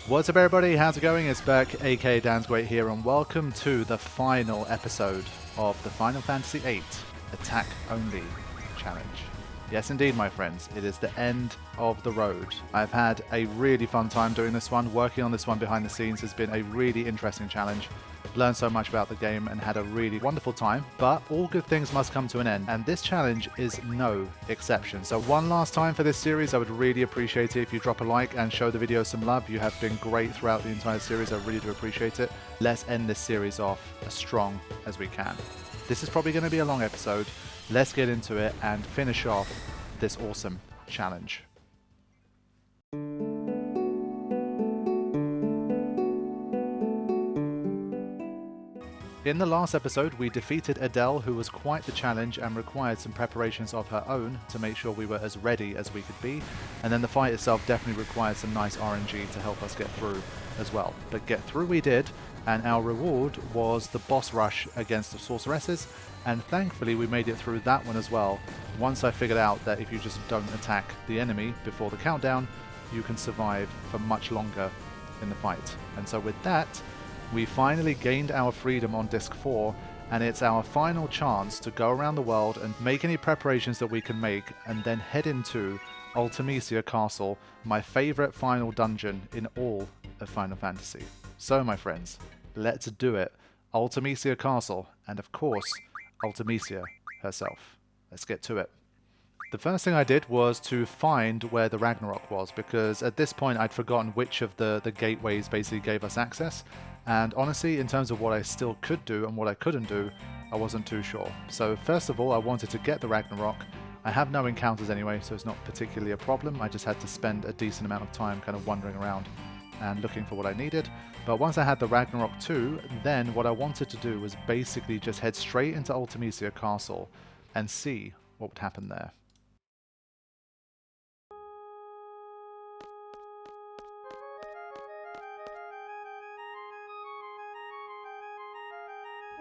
What's up everybody, how's it going? It's Beck, aka Dan's Great here, and welcome to the final episode of the Final Fantasy VIII Attack Only Challenge. Yes indeed my friends, it is the end of the road. I've had a really fun time doing this one. Working on this one behind the scenes has been a really interesting challenge. Learned so much about the game and had a really wonderful time, but all good things must come to an end, and this challenge is no exception. So one last time for this series, I would really appreciate it if you drop a like and show the video some love. You have been great throughout the entire series, I really do appreciate it. Let's end this series off as strong as we can. This is probably going to be a long episode. Let's get into it and finish off this awesome challenge. In the last episode, we defeated Adele, who was quite the challenge and required some preparations of her own to make sure we were as ready as we could be. And then the fight itself definitely required some nice RNG to help us get through as well. But get through we did, and our reward was the boss rush against the sorceresses, and thankfully we made it through that one as well. Once I figured out that if you just don't attack the enemy before the countdown, you can survive for much longer in the fight. And so with that, we finally gained our freedom on Disc 4, and it's our final chance to go around the world and make any preparations that we can make, and then head into Ultimecia Castle, my favorite final dungeon in all of Final Fantasy. So my friends, let's do it. Ultimecia Castle, and of course, Ultimecia herself. Let's get to it. The first thing I did was to find where the Ragnarok was, because at this point I'd forgotten which of the gateways basically gave us access. And honestly, in terms of what I still could do and what I couldn't do, I wasn't too sure. So first of all, I wanted to get the Ragnarok. I have no encounters anyway, so it's not particularly a problem. I just had to spend a decent amount of time kind of wandering around and looking for what I needed. But once I had the Ragnarok 2, then what I wanted to do was basically just head straight into Ultimecia Castle and see what would happen there.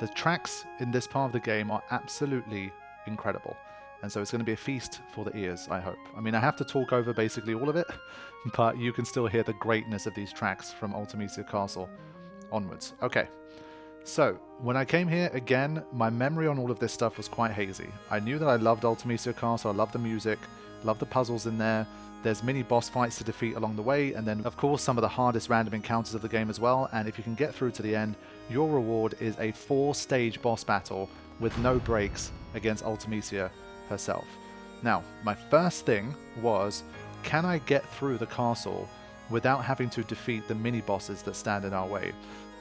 The tracks in this part of the game are absolutely incredible, and so it's going to be a feast for the ears, I hope. I mean, I have to talk over basically all of it, but you can still hear the greatness of these tracks from Ultimecia Castle onwards. Okay, so when I came here, again, my memory on all of this stuff was quite hazy. I knew that I loved Ultimecia Castle, I loved the music, loved the puzzles in there. There's mini boss fights to defeat along the way, and then of course some of the hardest random encounters of the game as well, and if you can get through to the end, your reward is a 4-stage boss battle with no breaks against Ultimecia herself. Now, my first thing was, can I get through the castle without having to defeat the mini bosses that stand in our way?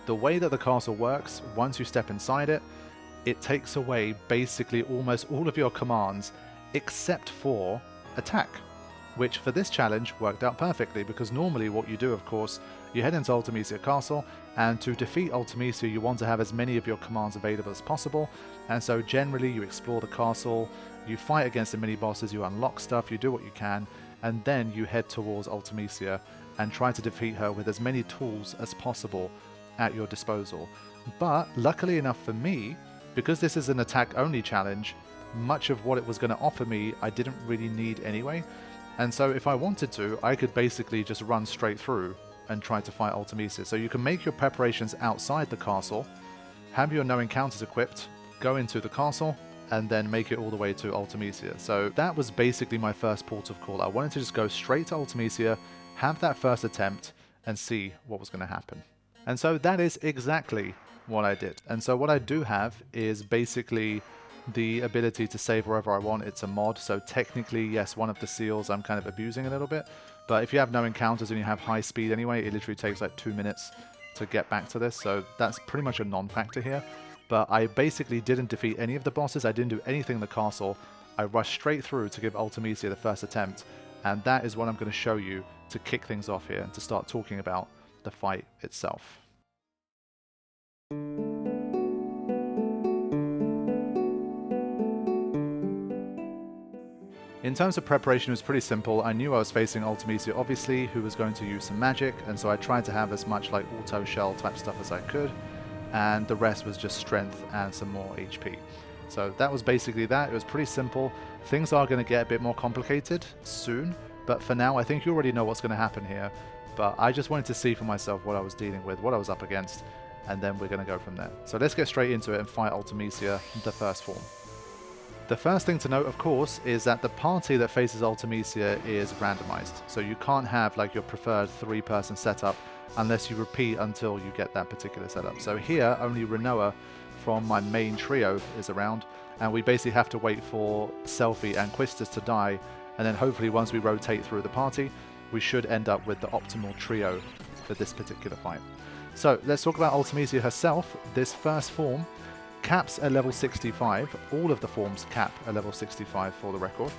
The way that the castle works, once you step inside it, it takes away basically almost all of your commands except for attack, which for this challenge worked out perfectly, because normally what you do, of course, you head into Ultimecia Castle, and to defeat Ultimecia you want to have as many of your commands available as possible, and so generally you explore the castle, you fight against the mini-bosses, you unlock stuff, you do what you can, and then you head towards Ultimecia and try to defeat her with as many tools as possible at your disposal. But luckily enough for me, because this is an attack-only challenge, much of what it was going to offer me I didn't really need anyway. And so if I wanted to, I could basically just run straight through and try to fight Ultimecia. So you can make your preparations outside the castle, have your no encounters equipped, go into the castle, and then make it all the way to Ultimecia. So that was basically my first port of call. I wanted to just go straight to Ultimecia, have that first attempt, and see what was going to happen. And so that is exactly what I did. And so what I do have is basically the ability to save wherever I want. It's a mod, so technically, yes, one of the seals I'm kind of abusing a little bit, but if you have no encounters and you have high speed anyway, it literally takes like 2 minutes to get back to this, so that's pretty much a non-factor here. But I basically didn't defeat any of the bosses, I didn't do anything in the castle, I rushed straight through to give Ultimecia the first attempt, and that is what I'm going to show you to kick things off here and to start talking about the fight itself. In terms of preparation, it was pretty simple. I knew I was facing Ultimecia, obviously, who was going to use some magic, and so I tried to have as much like auto shell type stuff as I could, and the rest was just strength and some more HP. So that was basically that. It was pretty simple. Things are going to get a bit more complicated soon, but for now I think you already know what's going to happen here. But I just wanted to see for myself what I was dealing with, what I was up against, and then we're going to go from there. So let's get straight into it and fight Ultimecia, the first form. The first thing to note, of course, is that the party that faces Ultimecia is randomized. So you can't have like your preferred 3-person setup unless you repeat until you get that particular setup. So here, only Renoa from my main trio is around, and we basically have to wait for Selfie and Quistis to die, and then hopefully once we rotate through the party, we should end up with the optimal trio for this particular fight. So let's talk about Ultimecia herself. This first form caps at level 65. All of the forms cap at level 65 for the record.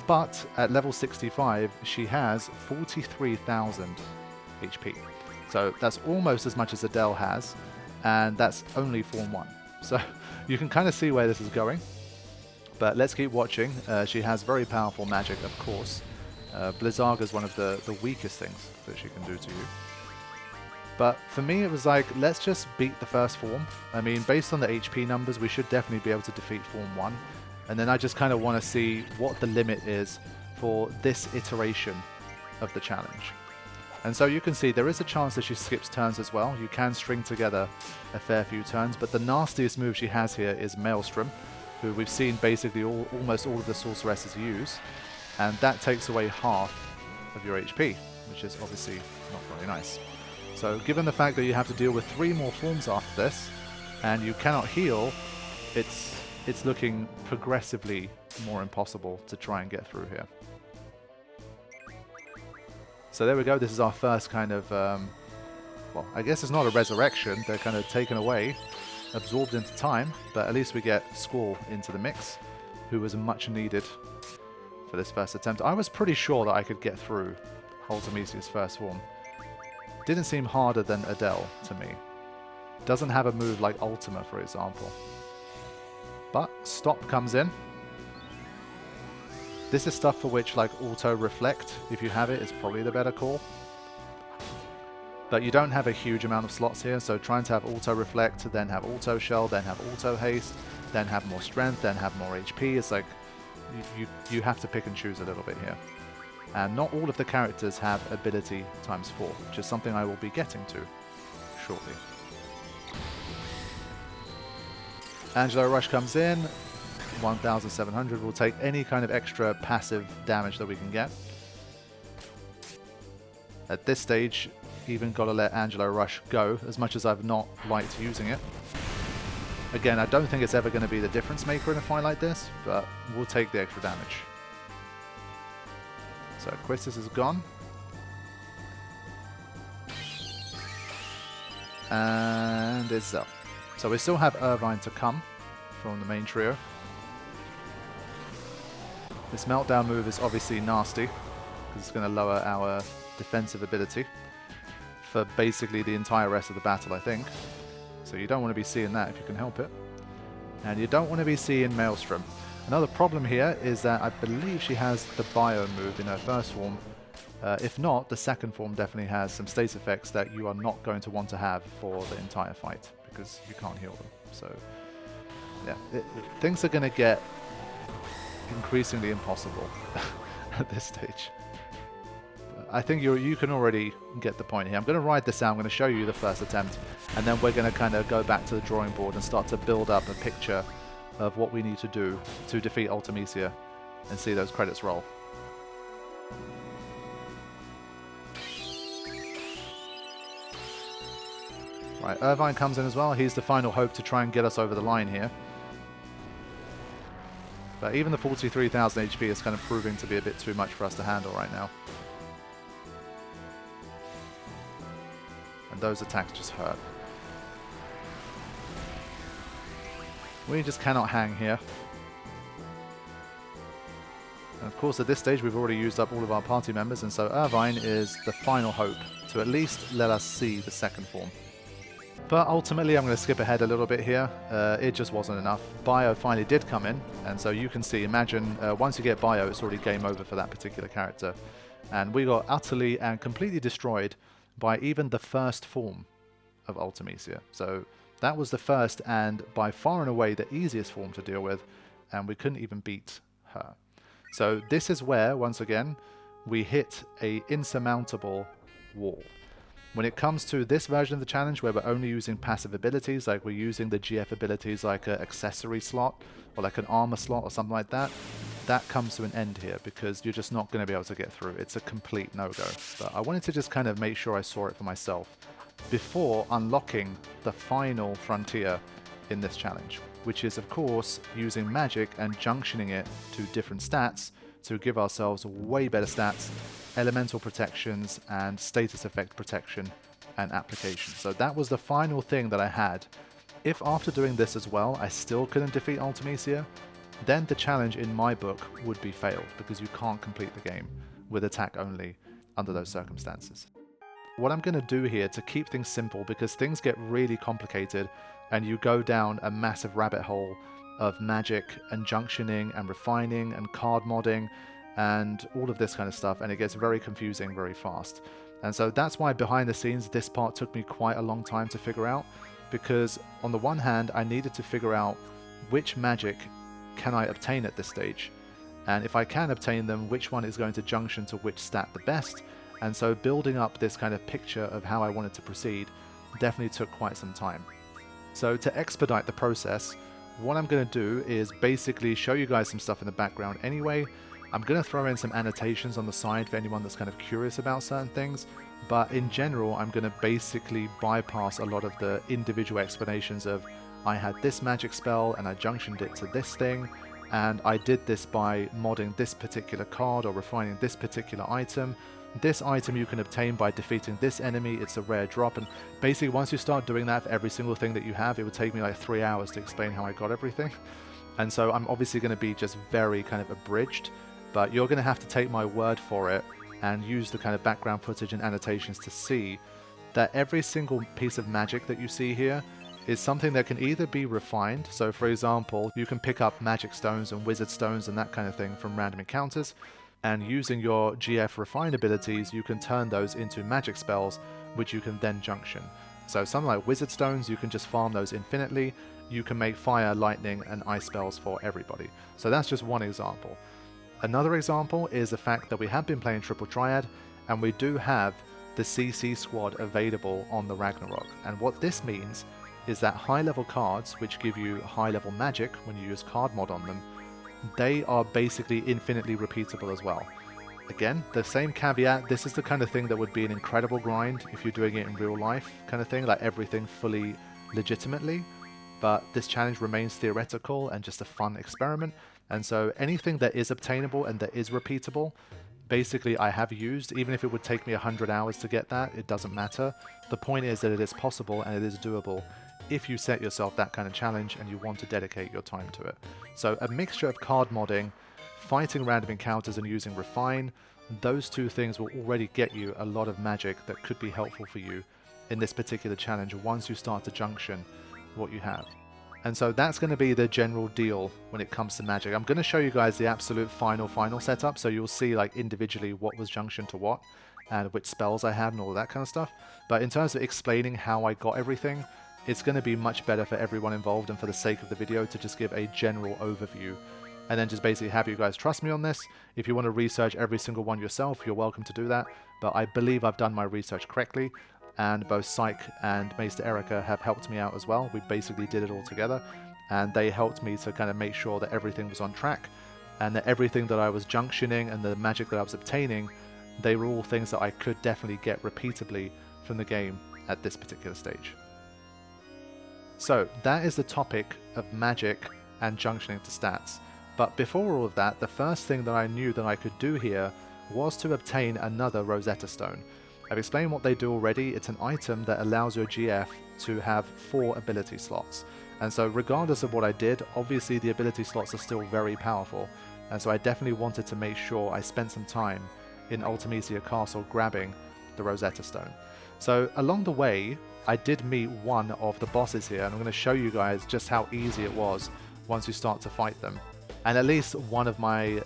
But at level 65, she has 43,000 HP. So that's almost as much as Adele has, and that's only Form 1. So you can kind of see where this is going. But let's keep watching. She has very powerful magic, of course. Blizzaga is one of the weakest things that she can do to you. But for me, it was like, let's just beat the first form. I mean, based on the HP numbers, we should definitely be able to defeat Form 1. And then I just kind of want to see what the limit is for this iteration of the challenge. And so you can see there is a chance that she skips turns as well. You can string together a fair few turns, but the nastiest move she has here is Maelstrom, who we've seen basically almost all of the sorceresses use. And that takes away half of your HP, which is obviously not very nice. So given the fact that you have to deal with 3 more forms after this, and you cannot heal, it's looking progressively more impossible to try and get through here. So there we go, this is our first kind of, well, I guess it's not a resurrection, they're kind of taken away, absorbed into time, but at least we get Squall into the mix, who was much needed for this first attempt. I was pretty sure that I could get through Ultimecia's first form. Didn't seem harder than Adele to me. Doesn't have a move like Ultima, for example. But Stop comes in. This is stuff for which like Auto Reflect, if you have it, is probably the better call. But you don't have a huge amount of slots here, so trying to have Auto Reflect, then have Auto Shell, then have Auto Haste, then have more Strength, then have more HP, it's like you have to pick and choose a little bit here. And not all of the characters have ability ×4, which is something I will be getting to shortly. Angelo Rush comes in, 1,700. We'll take any kind of extra passive damage that we can get. At this stage, even got to let Angelo Rush go, as much as I've not liked using it. Again, I don't think it's ever going to be the difference maker in a fight like this, but we'll take the extra damage. So Quistis is gone. And it's Zell. So we still have Irvine to come from the main trio. This Meltdown move is obviously nasty, because it's going to lower our defensive ability for basically the entire rest of the battle, I think. So you don't want to be seeing that if you can help it. And you don't want to be seeing Maelstrom. Another problem here is that I believe she has the Bio move in her first form. If not, the second form definitely has some status effects that you are not going to want to have for the entire fight, because you can't heal them. So, yeah, things are going to get increasingly impossible at this stage. I think you can already get the point here. I'm going to ride this out. I'm going to show you the first attempt, and then we're going to kind of go back to the drawing board and start to build up a picture of what we need to do to defeat Ultimecia and see those credits roll. Right, Irvine comes in as well. He's the final hope to try and get us over the line here. But even the 43,000 HP is kind of proving to be a bit too much for us to handle right now. And those attacks just hurt. We just cannot hang here. And of course, at this stage, we've already used up all of our party members, and so Irvine is the final hope to at least let us see the second form. But ultimately, I'm going to skip ahead a little bit here. It just wasn't enough. Bio finally did come in, and so you can see, imagine, once you get Bio, it's already game over for that particular character. And we got utterly and completely destroyed by even the first form of Ultimecia. So that was the first and by far and away the easiest form to deal with, and we couldn't even beat her. So this is where, once again, we hit a insurmountable wall. When it comes to this version of the challenge where we're only using passive abilities, like we're using the GF abilities like an accessory slot or like an armor slot or something like that, that comes to an end here because you're just not going to be able to get through. It's a complete no-go. But I wanted to just kind of make sure I saw it for myself before unlocking the final frontier in this challenge, which is of course using magic and junctioning it to different stats to give ourselves way better stats, elemental protections, and status effect protection and application. So that was the final thing that I had. If after doing this as well I still couldn't defeat Ultimecia, then the challenge in my book would be failed because you can't complete the game with attack only under those circumstances. What I'm going to do here to keep things simple, because things get really complicated and you go down a massive rabbit hole of magic and junctioning and refining and card modding and all of this kind of stuff, and it gets very confusing very fast. And so that's why behind the scenes this part took me quite a long time to figure out, because on the one hand I needed to figure out which magic can I obtain at this stage, and if I can obtain them, which one is going to junction to which stat the best. And so building up this kind of picture of how I wanted to proceed definitely took quite some time. So to expedite the process, what I'm going to do is basically show you guys some stuff in the background anyway. I'm going to throw in some annotations on the side for anyone that's kind of curious about certain things, but in general I'm going to basically bypass a lot of the individual explanations of I had this magic spell and I junctioned it to this thing, and I did this by modding this particular card or refining this particular item. This item you can obtain by defeating this enemy, it's a rare drop, and basically once you start doing that for every single thing that you have, it would take me like 3 hours to explain how I got everything. And so I'm obviously going to be just very kind of abridged, but you're going to have to take my word for it and use the kind of background footage and annotations to see that every single piece of magic that you see here is something that can either be refined. So for example, you can pick up magic stones and wizard stones and that kind of thing from random encounters, and using your GF refine abilities you can turn those into magic spells which you can then junction. So something like wizard stones, you can just farm those infinitely. You can make fire, lightning and ice spells for everybody. So that's just one example. Another example is the fact that we have been playing Triple Triad and we do have the CC squad available on the Ragnarok, and what this means is that high level cards which give you high level magic when you use card mod on them, they are basically infinitely repeatable as well. Again, the same caveat, this is the kind of thing that would be an incredible grind if you're doing it in real life kind of thing, like everything fully legitimately, but this challenge remains theoretical and just a fun experiment, and so anything that is obtainable and that is repeatable, basically I have used. Even if it would take me 100 hours to get that, it doesn't matter. The point is that it is possible and it is doable if you set yourself that kind of challenge and you want to dedicate your time to it. So a mixture of card modding, fighting random encounters and using refine, those two things will already get you a lot of magic that could be helpful for you in this particular challenge once you start to junction what you have. And so that's going to be the general deal when it comes to magic. I'm going to show you guys the absolute final setup, so you'll see like individually what was junctioned to what and which spells I had and all that kind of stuff. But in terms of explaining how I got everything, it's going to be much better for everyone involved and for the sake of the video to just give a general overview and then just basically have you guys trust me on this. If you want to research every single one yourself, you're welcome to do that, but I believe I've done my research correctly, and both Psych and Maester Erica have helped me out as well. We basically did it all together, and they helped me to kind of make sure that everything was on track and that everything that I was junctioning and the magic that I was obtaining, they were all things that I could definitely get repeatably from the game at this particular stage. So that is the topic of magic and junctioning to stats. But before all of that, the first thing that I knew that I could do here was to obtain another Rosetta Stone. I've explained what they do already. It's an item that allows your GF to have 4 ability slots. And so regardless of what I did, obviously the ability slots are still very powerful. And so I definitely wanted to make sure I spent some time in Ultimecia Castle grabbing the Rosetta Stone. So along the way, I did meet one of the bosses here, and I'm going to show you guys just how easy it was once you start to fight them. And at least one of my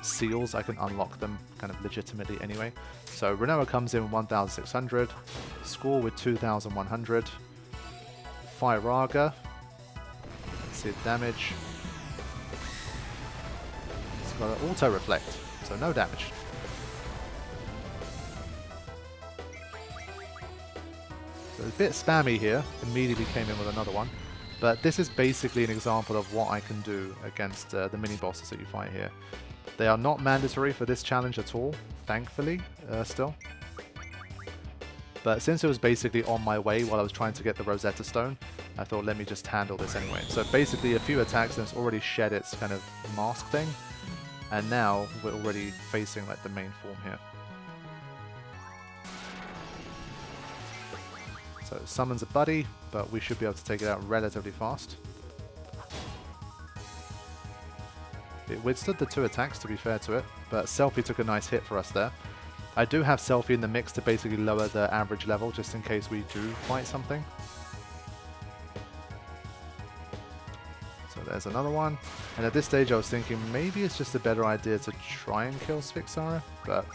seals, I can unlock them kind of legitimately anyway. So Renoa comes in with 1,600, Score with 2,100, Firaga, let's see the damage. It's got an auto reflect, so no damage. So it's a bit spammy here. Immediately came in with another one. But this is basically an example of what I can do against the mini-bosses that you fight here. They are not mandatory for this challenge at all, thankfully, still. But since it was basically on my way while I was trying to get the Rosetta Stone, I thought, let me just handle this anyway. So basically a few attacks and it's already shed its kind of mask thing. And now we're already facing like the main form here. So it summons a buddy, but we should be able to take it out relatively fast. It withstood the 2 attacks, to be fair to it, but Selfie took a nice hit for us there. I do have Selfie in the mix to basically lower the average level, just in case we do fight something. So there's another one. And at this stage I was thinking maybe it's just a better idea to try and kill Spixara, but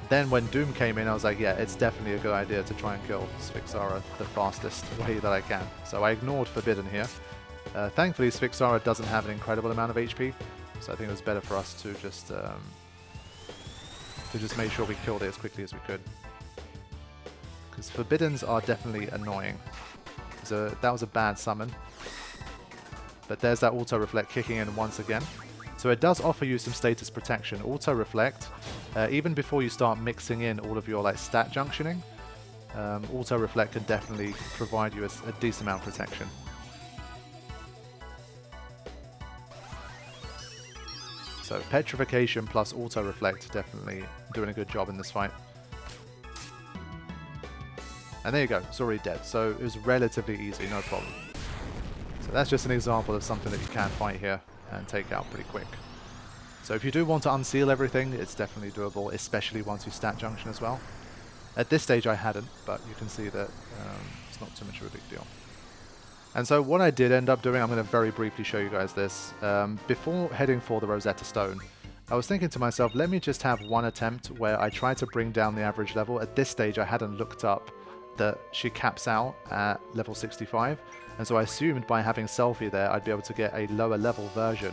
then when Doom came in I was like, yeah, it's definitely a good idea to try and kill Spixara the fastest way that I can. So I ignored Forbidden here. Thankfully Spixara doesn't have an incredible amount of HP, so I think it was better for us to just make sure we killed it as quickly as we could. Because Forbiddens are definitely annoying. So that was a bad summon. But there's that Auto Reflect kicking in once again. So it does offer you some status protection. Auto Reflect, even before you start mixing in all of your like stat junctioning, Auto Reflect can definitely provide you a decent amount of protection. So Petrification plus Auto Reflect definitely doing a good job in this fight. And there you go, it's already dead. So it was relatively easy, no problem. So that's just an example of something that you can fight here and take out pretty quick. So if you do want to unseal everything, it's definitely doable, especially once you stat junction as well. At this stage I hadn't, but you can see that it's not too much of a big deal. And so what I did end up doing, I'm going to very briefly show you guys this. Before heading for the Rosetta Stone, I was thinking to myself, let me just have one attempt where I try to bring down the average level. At this stage I hadn't looked up that she caps out at level 65, and so I assumed by having Selfie there I'd be able to get a lower level version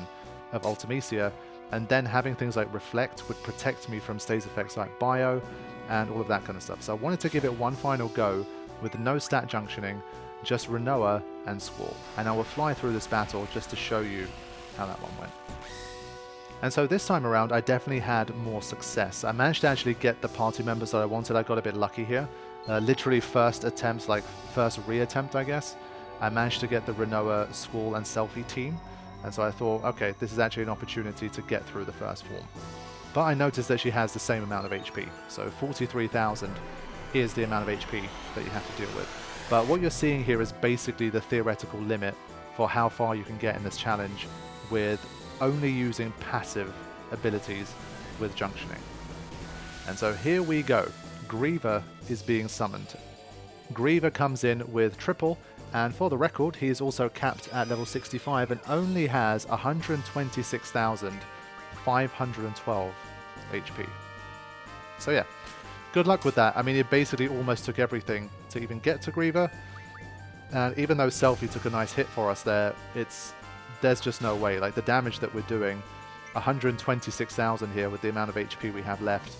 of Ultimecia, and then having things like Reflect would protect me from stage effects like Bio and all of that kind of stuff. So I wanted to give it one final go with no stat junctioning, just Renoa and Squall, and I will fly through this battle just to show you how that one went. And so this time around I definitely had more success. I managed to actually get the party members that I wanted. I got a bit lucky here. Literally first attempt, like first reattempt I guess, I managed to get the Renoa, Squall and Selfie team, and so I thought, okay, this is actually an opportunity to get through the first form. But I noticed that she has the same amount of HP, so 43,000 is the amount of HP that you have to deal with. But what you're seeing here is basically the theoretical limit for how far you can get in this challenge with only using passive abilities with junctioning. And so here we go. Griever is being summoned. Griever comes in with triple, and for the record, he is also capped at level 65 and only has 126,512 HP. So yeah, good luck with that. I mean, it basically almost took everything to even get to Griever, and even though Selfie took a nice hit for us there, there's just no way. Like, the damage that we're doing, 126,000 here with the amount of HP we have left,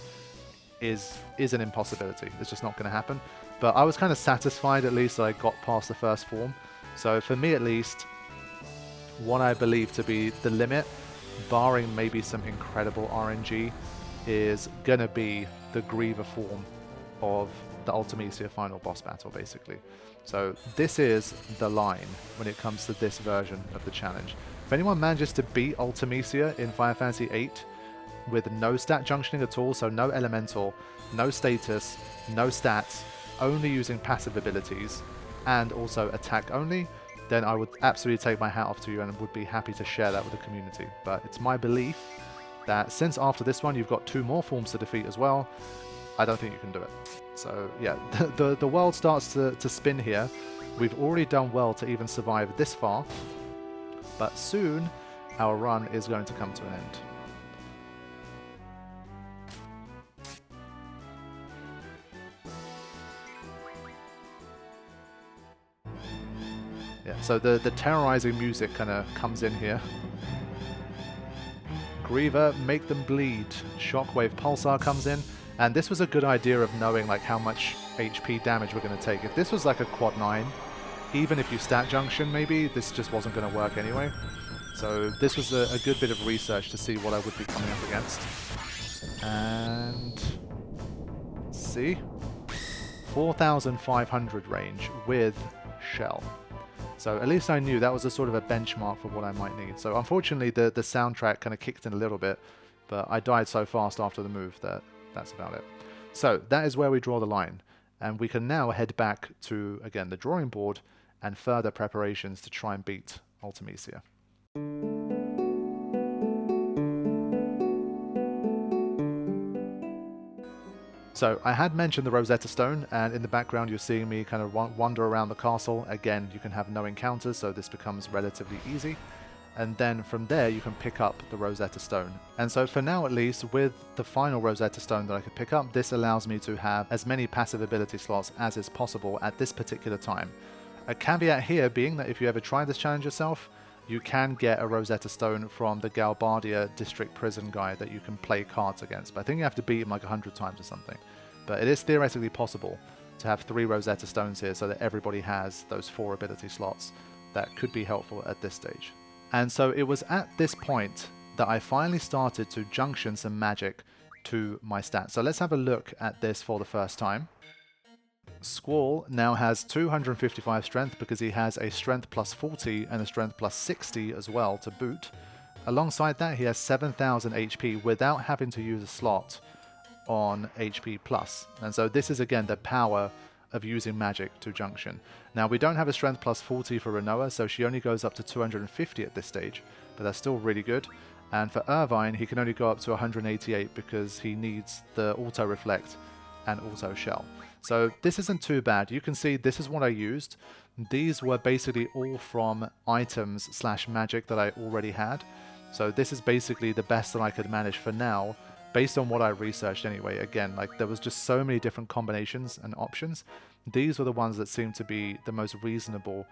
is an impossibility. It's just not going to happen. But I was kind of satisfied at least that I got past the first form. So for me at least, what I believe to be the limit, barring maybe some incredible RNG, is going to be the Griever form of the Ultimecia final boss battle, basically. So this is the line when it comes to this version of the challenge. If anyone manages to beat Ultimecia in Final Fantasy VIII with no stat junctioning at all, so no elemental, no status, no stats, only using passive abilities, and also attack only, then I would absolutely take my hat off to you and would be happy to share that with the community. But it's my belief that since after this one you've got 2 more forms to defeat as well, I don't think you can do it. So yeah, the world starts to spin here. We've already done well to even survive this far, but soon our run is going to come to an end. Yeah, so the terrorizing music kind of comes in here. Griever, make them bleed. Shockwave Pulsar comes in, And this was a good idea of knowing like how much HP damage we're going to take. If this was like a quad 9, even if you stat junction maybe, this just wasn't going to work anyway. So this was a good bit of research to see what I would be coming up against. And let's see, 4,500 range with shell. So at least I knew that was a sort of a benchmark for what I might need. So unfortunately the soundtrack kind of kicked in a little bit, but I died so fast after the move that that's about it. So that is where we draw the line. And we can now head back to, again, the drawing board and further preparations to try and beat Ultimecia. So I had mentioned the Rosetta Stone, and in the background you're seeing me kind of wander around the castle. Again, you can have no encounters, so this becomes relatively easy. And then from there you can pick up the Rosetta Stone. And so for now at least, with the final Rosetta Stone that I could pick up, this allows me to have as many passive ability slots as is possible at this particular time. A caveat here being that if you ever try this challenge yourself, you can get a Rosetta Stone from the Galbadia district prison guy that you can play cards against. But I think you have to beat him like 100 times or something. But it is theoretically possible to have 3 Rosetta Stones here so that everybody has those 4 ability slots. That could be helpful at this stage. And so it was at this point that I finally started to junction some magic to my stats. So let's have a look at this for the first time. Squall now has 255 strength because he has a strength plus 40 and a strength plus 60 as well to boot. Alongside that, he has 7,000 HP without having to use a slot on HP plus. And so this is again the power of using magic to junction. Now we don't have a strength plus 40 for Rinoa, so she only goes up to 250 at this stage, but that's still really good. And for Irvine, he can only go up to 188 because he needs the auto reflect and auto shell. So this isn't too bad. You can see this is what I used. These were basically all from items / magic that I already had. So this is basically the best that I could manage for now, based on what I researched anyway. Again, like there was just so many different combinations and options. These were the ones that seemed to be the most reasonable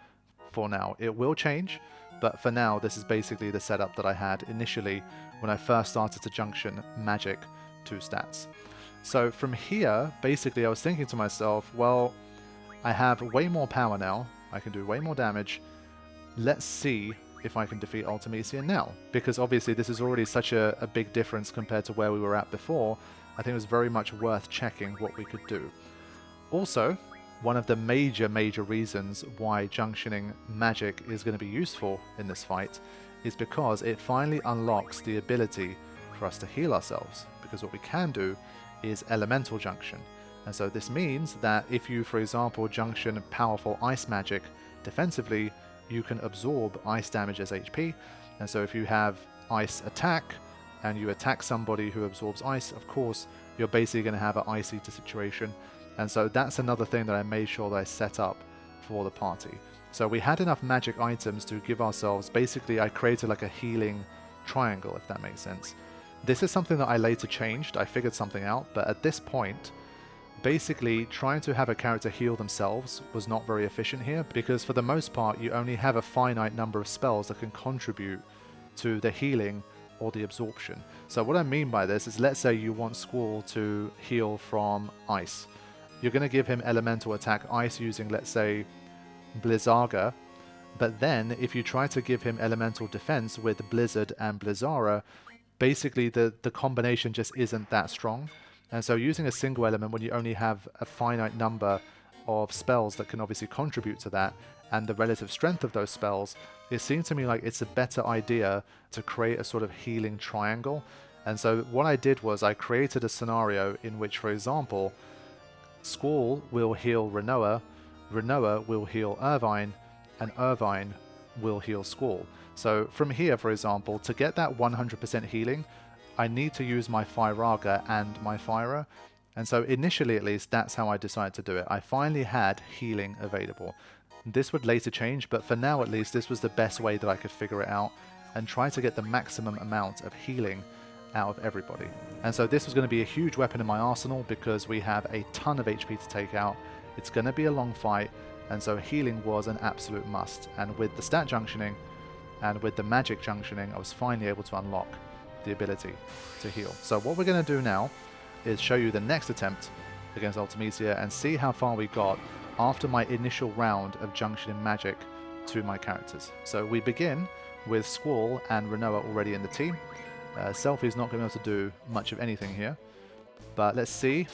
for now. It will change, but for now this is basically the setup that I had initially when I first started to junction magic to stats. So from here, basically I was thinking to myself, well, I have way more power now, I can do way more damage, let's see if I can defeat Ultimecia now. Because obviously this is already such a big difference compared to where we were at before. I think it was very much worth checking what we could do. Also, one of the major reasons why junctioning magic is going to be useful in this fight is because it finally unlocks the ability for us to heal ourselves. Because what we can do is elemental junction. And so this means that if you, for example, junction powerful ice magic defensively, you can absorb ice damage as HP. And so if you have ice attack and you attack somebody who absorbs ice, of course, you're basically going to have an ice eater situation. And so that's another thing that I made sure that I set up for the party. So we had enough magic items to give ourselves, basically I created like a healing triangle, if that makes sense. This is something that I later changed. I figured something out, but at this point, basically trying to have a character heal themselves was not very efficient here, because for the most part you only have a finite number of spells that can contribute to the healing or the absorption. So what I mean by this is, let's say you want Squall to heal from ice. You're going to give him elemental attack ice using, let's say, Blizzaga, but then if you try to give him elemental defense with Blizzard and Blizzara, basically the combination just isn't that strong. And so using a single element when you only have a finite number of spells that can obviously contribute to that, and the relative strength of those spells, it seemed to me like it's a better idea to create a sort of healing triangle. And so what I did was I created a scenario in which, for example, Squall will heal Rinoa, Rinoa will heal Irvine, and Irvine will heal Squall. So from here, for example, to get that 100% healing, I need to use my Firaga and my Fyra. And so initially, at least, that's how I decided to do it. I finally had healing available. This would later change, but for now, at least, this was the best way that I could figure it out and try to get the maximum amount of healing out of everybody. And so this was going to be a huge weapon in my arsenal because we have a ton of HP to take out. It's going to be a long fight, and so healing was an absolute must. And with the stat junctioning and with the magic junctioning, I was finally able to unlock the ability to heal. So what we're going to do now is show you the next attempt against Ultimecia and see how far we got after my initial round of junction in magic to my characters. So we begin with Squall and Renoa already in the team. Selfie's not going to be able to do much of anything here, but let's see.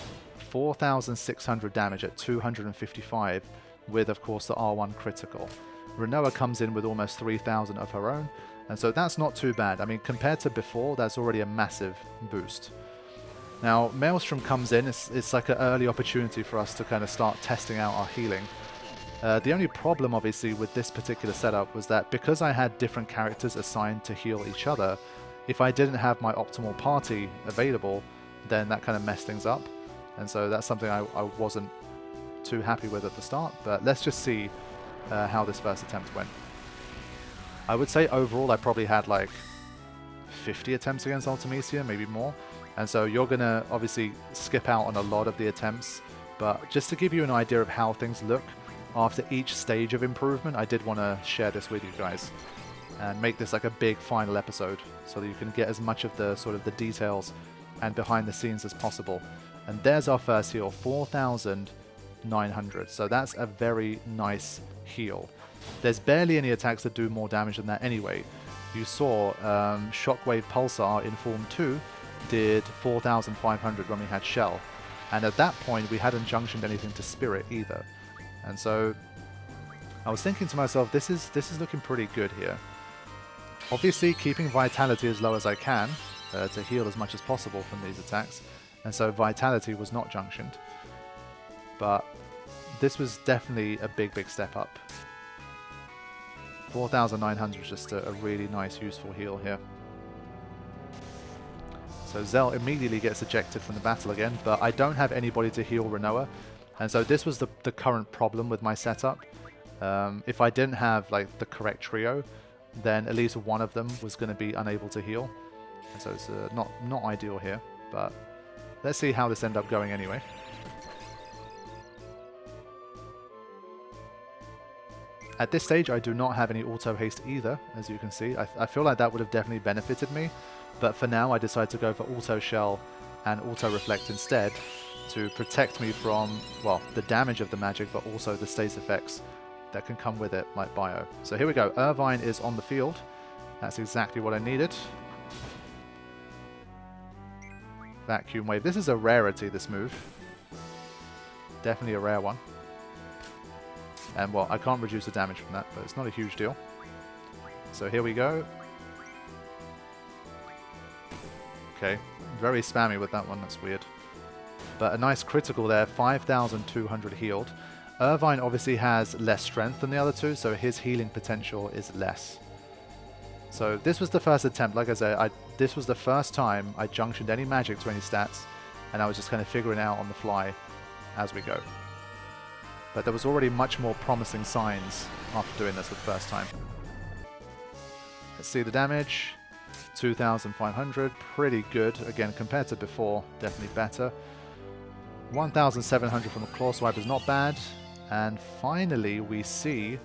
4,600 damage at 255 with, of course, the R1 critical. Renoa comes in with almost 3,000 of her own, and so that's not too bad. I mean, compared to before, that's already a massive boost. Now, Maelstrom comes in. It's like an early opportunity for us to kind of start testing out our healing. The only problem, obviously, with this particular setup was that because I had different characters assigned to heal each other, if I didn't have my optimal party available, then that kind of messed things up. And so that's something I wasn't too happy with at the start. But let's just see how this first attempt went. I would say overall I probably had like 50 attempts against Ultimecia, maybe more. And so you're going to obviously skip out on a lot of the attempts. But just to give you an idea of how things look after each stage of improvement, I did want to share this with you guys and make this like a big final episode so that you can get as much of the sort of the details and behind the scenes as possible. And there's our first heal, 4,900. So that's a very nice heal. There's barely any attacks that do more damage than that anyway. You saw Shockwave Pulsar in Form 2 did 4,500 when we had Shell. And at that point, we hadn't junctioned anything to Spirit either. And so I was thinking to myself, this is looking pretty good here. Obviously, keeping Vitality as low as I can to heal as much as possible from these attacks. And so Vitality was not junctioned. But this was definitely a big step up. 4,900 is just a really nice, useful heal here. So Zell immediately gets ejected from the battle again, but I don't have anybody to heal Renoa. And so this was the current problem with my setup. If I didn't have like the correct trio, then at least one of them was going to be unable to heal. And so it's not ideal here, but let's see how this ends up going anyway. At this stage, I do not have any auto haste either, as you can see. I feel like that would have definitely benefited me, but for now I decided to go for auto shell and auto reflect instead to protect me from, well, the damage of the magic, but also the status effects that can come with it, like bio. So here we go. Irvine is on the field. That's exactly what I needed. Vacuum wave. This is a rarity, this move. Definitely a rare one. And, well, I can't reduce the damage from that, but it's not a huge deal. So here we go. Okay, very spammy with that one, that's weird. But a nice critical there, 5,200 healed. Irvine obviously has less strength than the other two, so his healing potential is less. So this was the first attempt. Like I said, this was the first time I junctioned any magic to any stats, and I was just kind of figuring it out on the fly as we go. But there was already much more promising signs after doing this the first time. Let's see the damage. 2,500, pretty good. Again, compared to before, definitely better. 1,700 from a claw swipe is not bad. And finally, we see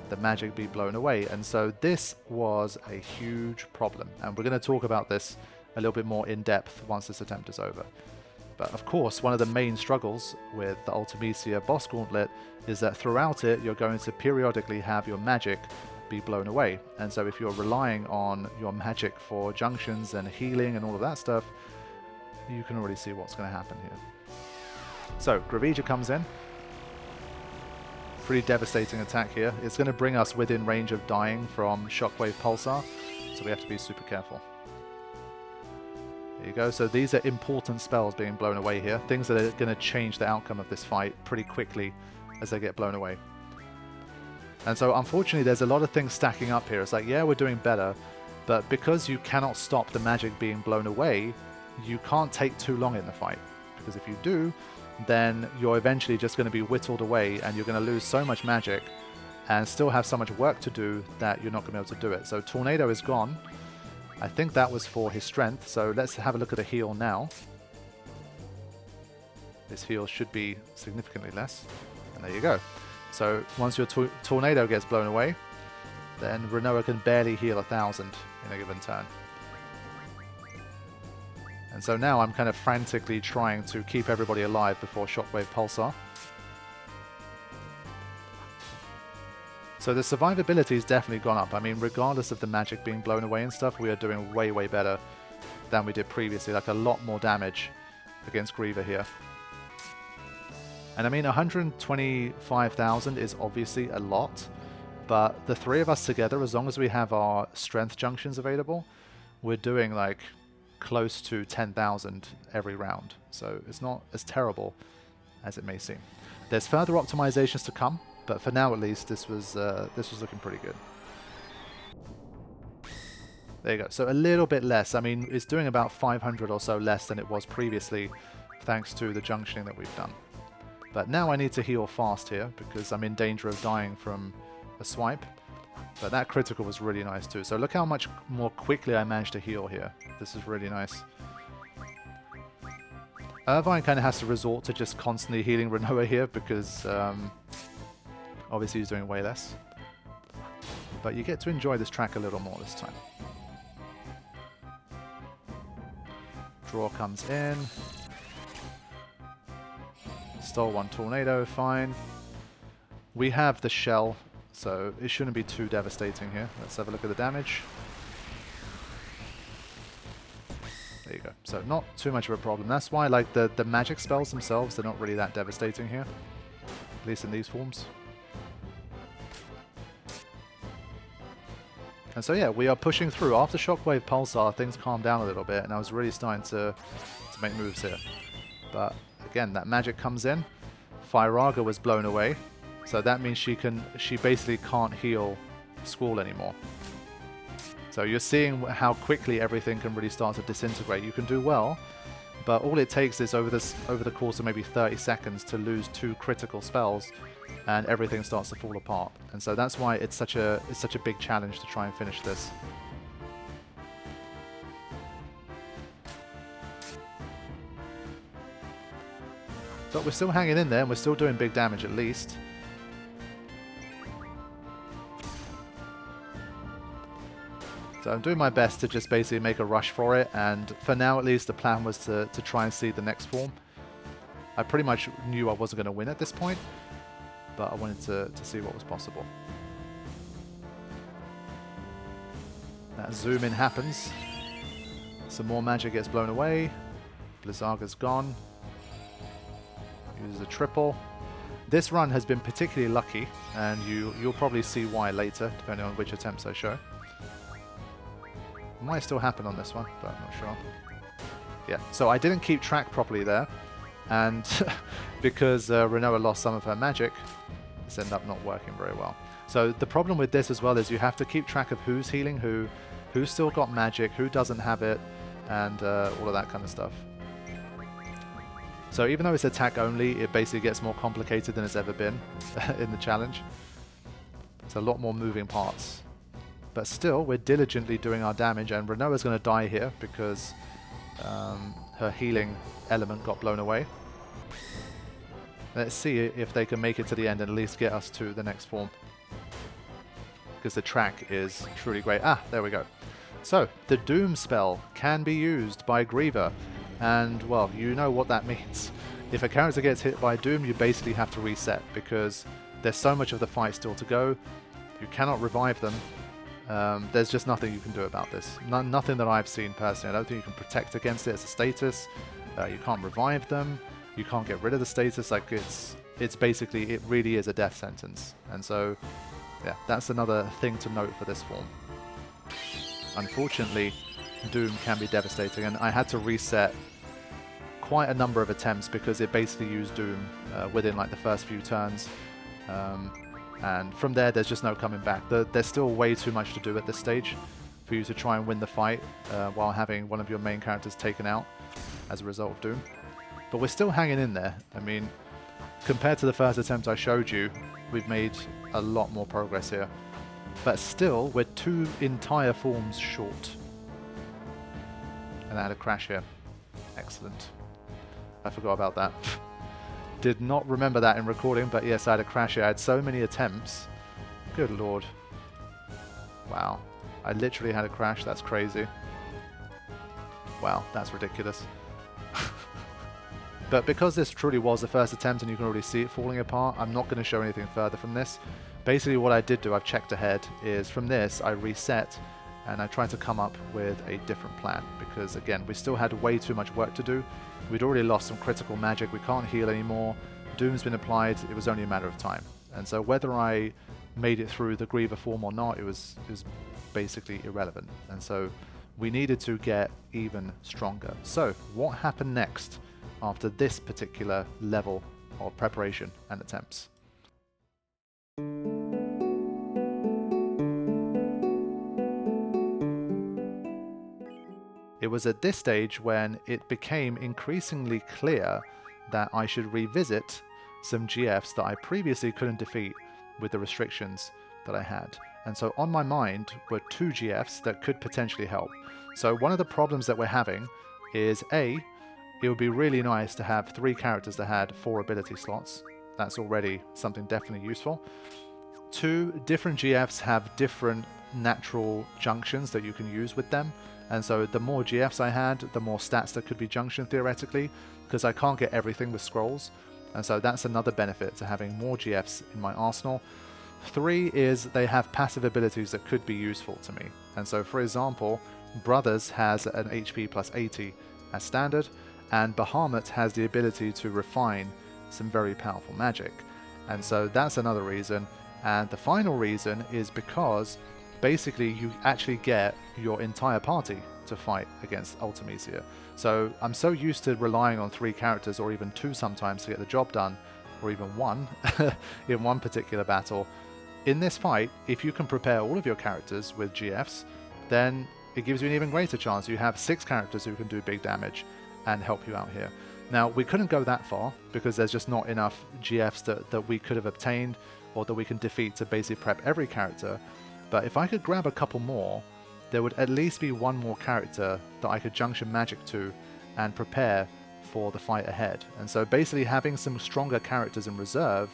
the magic be blown away. And so this was a huge problem. And we're going to talk about this a little bit more in depth once this attempt is over. But of course, one of the main struggles with the Ultimecia boss gauntlet is that throughout it, you're going to periodically have your magic be blown away. And so if you're relying on your magic for junctions and healing and all of that stuff, you can already see what's going to happen here. So Gravija comes in. Pretty devastating attack here. It's going to bring us within range of dying from Shockwave Pulsar, so we have to be super careful. There you go. So these are important spells being blown away here. Things that are going to change the outcome of this fight pretty quickly as they get blown away. And so unfortunately there's a lot of things stacking up here. It's like, yeah, we're doing better, but because you cannot stop the magic being blown away, you can't take too long in the fight. Because if you do, then you're eventually just going to be whittled away and you're going to lose so much magic and still have so much work to do that you're not going to be able to do it. So Tornado is gone. I think that was for his strength, so let's have a look at the heal now. This heal should be significantly less, and there you go. So once your Tornado gets blown away, then Renoa can barely heal 1,000 in a given turn. And so now I'm kind of frantically trying to keep everybody alive before Shockwave Pulsar. So the survivability has definitely gone up. I mean, regardless of the magic being blown away and stuff, we are doing way, way better than we did previously. Like a lot more damage against Griever here. And I mean, 125,000 is obviously a lot, but the three of us together, as long as we have our strength junctions available, we're doing like close to 10,000 every round. So it's not as terrible as it may seem. There's further optimizations to come, but for now at least, this was looking pretty good. There you go. So a little bit less. I mean, it's doing about 500 or so less than it was previously, thanks to the junctioning that we've done. But now I need to heal fast here, because I'm in danger of dying from a swipe. But that critical was really nice too. So look how much more quickly I managed to heal here. This is really nice. Irvine kind of has to resort to just constantly healing Renoa here, because obviously he's doing way less. But you get to enjoy this track a little more this time. Draw comes in. Stole one tornado, fine. We have the shell, so it shouldn't be too devastating here. Let's have a look at the damage. There you go. So not too much of a problem. That's why like the magic spells themselves, they're not really that devastating here. At least in these forms. And so yeah, we are pushing through. After Shockwave Pulsar, things calmed down a little bit, and I was really starting to make moves here. But again, that magic comes in. Firaga was blown away, so that means she basically can't heal Squall anymore. So you're seeing how quickly everything can really start to disintegrate. You can do well, but all it takes is over the course of maybe 30 seconds to lose 2 critical spells, and everything starts to fall apart. And so that's why it's such a big challenge to try and finish this. But we're still hanging in there, and we're still doing big damage at least. So I'm doing my best to just basically make a rush for it, and for now at least the plan was to try and see the next form. I pretty much knew I wasn't going to win at this point, but I wanted to see what was possible. That zoom in happens. Some more magic gets blown away. Blizzarga's gone. Uses a triple. This run has been particularly lucky, and you'll probably see why later, depending on which attempts I show. Might still happen on this one, but I'm not sure. Yeah, so I didn't keep track properly there, and because Renoa lost some of her magic, this ended up not working very well. So the problem with this as well is you have to keep track of who's healing who's still got magic, who doesn't have it, and all of that kind of stuff. So even though it's attack only, it basically gets more complicated than it's ever been in the challenge. It's a lot more moving parts. But still, we're diligently doing our damage, and Renoa's going to die here because her healing element got blown away. Let's see if they can make it to the end and at least get us to the next form, because the track is truly great. Ah, there we go. So, the Doom spell can be used by Griever. And, well, you know what that means. If a character gets hit by Doom, you basically have to reset, because there's so much of the fight still to go. You cannot revive them. There's just nothing you can do about this. Nothing that I've seen personally. I don't think you can protect against it as a status. You can't revive them. You can't get rid of the status. Like, it's basically, it really is a death sentence. And so, yeah, that's another thing to note for this form. Unfortunately, Doom can be devastating, and I had to reset quite a number of attempts because it basically used Doom within like the first few turns, and from there there's just no coming back. There's still way too much to do at this stage for you to try and win the fight while having one of your main characters taken out as a result of Doom. But we're still hanging in there. I mean, compared to the first attempt I showed you, we've made a lot more progress here, but still we're 2 entire forms short. And I had a crash here. Excellent. I forgot about that. Did not remember that in recording, but yes, I had a crash here. I had so many attempts. Good lord. Wow. I literally had a crash. That's crazy. Wow, that's ridiculous. But because this truly was the first attempt and you can already see it falling apart, I'm not going to show anything further from this. Basically what I did do, I've checked ahead, is from this I reset and I tried to come up with a different plan because again we still had way too much work to do. We'd already lost some critical magic, we can't heal anymore, Doom's been applied, it was only a matter of time. And so whether I made it through the Griever form or not, it was basically irrelevant. And so we needed to get even stronger. So what happened next after this particular level of preparation and attempts? It was at this stage when it became increasingly clear that I should revisit some GFs that I previously couldn't defeat with the restrictions that I had. And so on my mind were 2 GFs that could potentially help. So one of the problems that we're having is A, it would be really nice to have 3 characters that had 4 ability slots. That's already something definitely useful. 2, different GFs have different natural junctions that you can use with them. And so the more GFs I had, the more stats that could be junction theoretically, because I can't get everything with scrolls. And so that's another benefit to having more GFs in my arsenal. 3 is they have passive abilities that could be useful to me. And so for example, Brothers has an HP plus 80 as standard, and Bahamut has the ability to refine some very powerful magic. And so that's another reason. And the final reason is because basically you actually get your entire party to fight against Ultimecia. So I'm so used to relying on 3 characters or even 2 sometimes to get the job done, or even 1 in one particular battle. In this fight, if you can prepare all of your characters with GFs, then it gives you an even greater chance. You have 6 characters who can do big damage and help you out here. Now, we couldn't go that far because there's just not enough GFs that we could have obtained or that we can defeat to basically prep every character. But if I could grab a couple more, there would at least be 1 more character that I could junction magic to and prepare for the fight ahead. And so basically having some stronger characters in reserve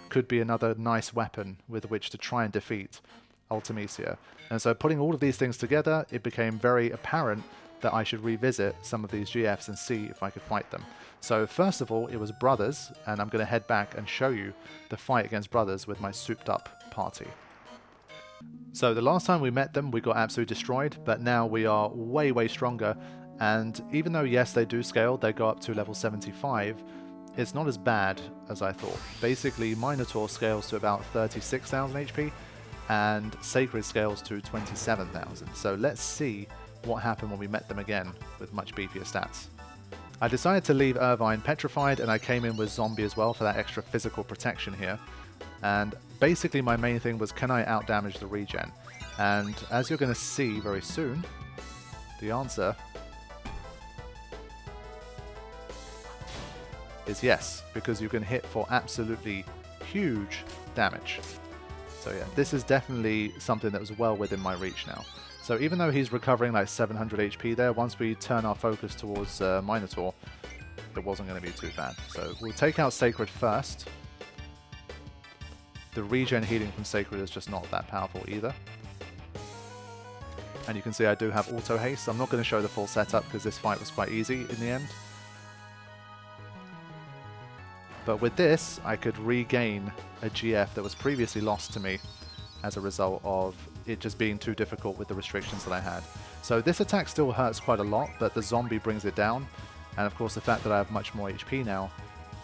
could be another nice weapon with which to try and defeat Ultimecia. And so putting all of these things together, it became very apparent that I should revisit some of these GFs and see if I could fight them. So first of all, it was Brothers, and I'm going to head back and show you the fight against Brothers with my souped up party. So the last time we met them, we got absolutely destroyed, but now we are way, way stronger. And even though, yes, they do scale, they go up to level 75, it's not as bad as I thought. Basically, Minotaur scales to about 36,000 HP, and Sacred scales to 27,000. So let's see what happened when we met them again with much beefier stats. I decided to leave Irvine petrified, and I came in with Zombie as well for that extra physical protection here. And basically my main thing was, can I outdamage the regen? And as you're going to see very soon, the answer is yes, because you can hit for absolutely huge damage. So yeah, this is definitely something that was well within my reach now. So even though he's recovering like 700 HP there, once we turn our focus towards Minotaur, it wasn't going to be too bad. So we'll take out Sacred first. The regen healing from Sacred is just not that powerful either. And you can see I do have auto haste. I'm not going to show the full setup because this fight was quite easy in the end. But with this, I could regain a GF that was previously lost to me as a result of it just being too difficult with the restrictions that I had. So this attack still hurts quite a lot, but the zombie brings it down. And of course the fact that I have much more HP now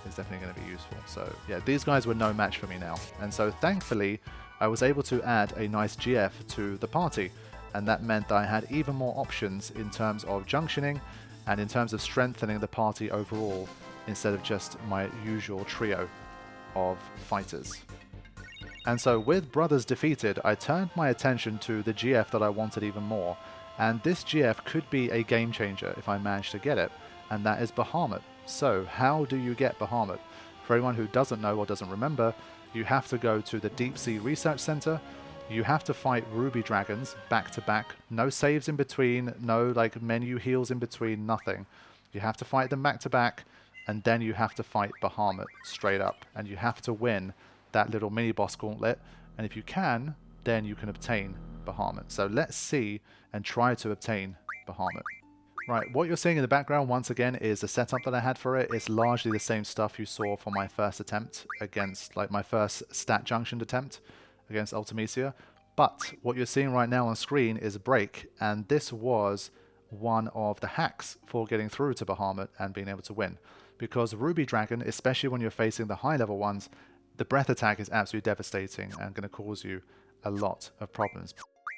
is definitely going to be useful. So yeah, these guys were no match for me now. And so thankfully, I was able to add a nice GF to the party. And that meant that I had even more options in terms of junctioning and in terms of strengthening the party overall, instead of just my usual trio of fighters. And so with Brothers defeated, I turned my attention to the GF that I wanted even more, and this GF could be a game changer if I manage to get it, and that is Bahamut. So how do you get Bahamut? For anyone who doesn't know or doesn't remember, you have to go to the Deep Sea Research Center, you have to fight Ruby Dragons back to back, no saves in between, no like menu heals in between, nothing. You have to fight them back to back, and then you have to fight Bahamut straight up, and you have to win that little mini boss gauntlet, and if you can, then you can obtain Bahamut. So let's see and try to obtain Bahamut. Right, what you're seeing in the background once again is the setup that I had for it. It's largely the same stuff you saw for my first attempt against, like my first stat junction attempt against Ultimecia. But what you're seeing right now on screen is a break, and this was one of the hacks for getting through to Bahamut and being able to win. Because Ruby Dragon, especially when you're facing the high level ones, the breath attack is absolutely devastating and going to cause you a lot of problems.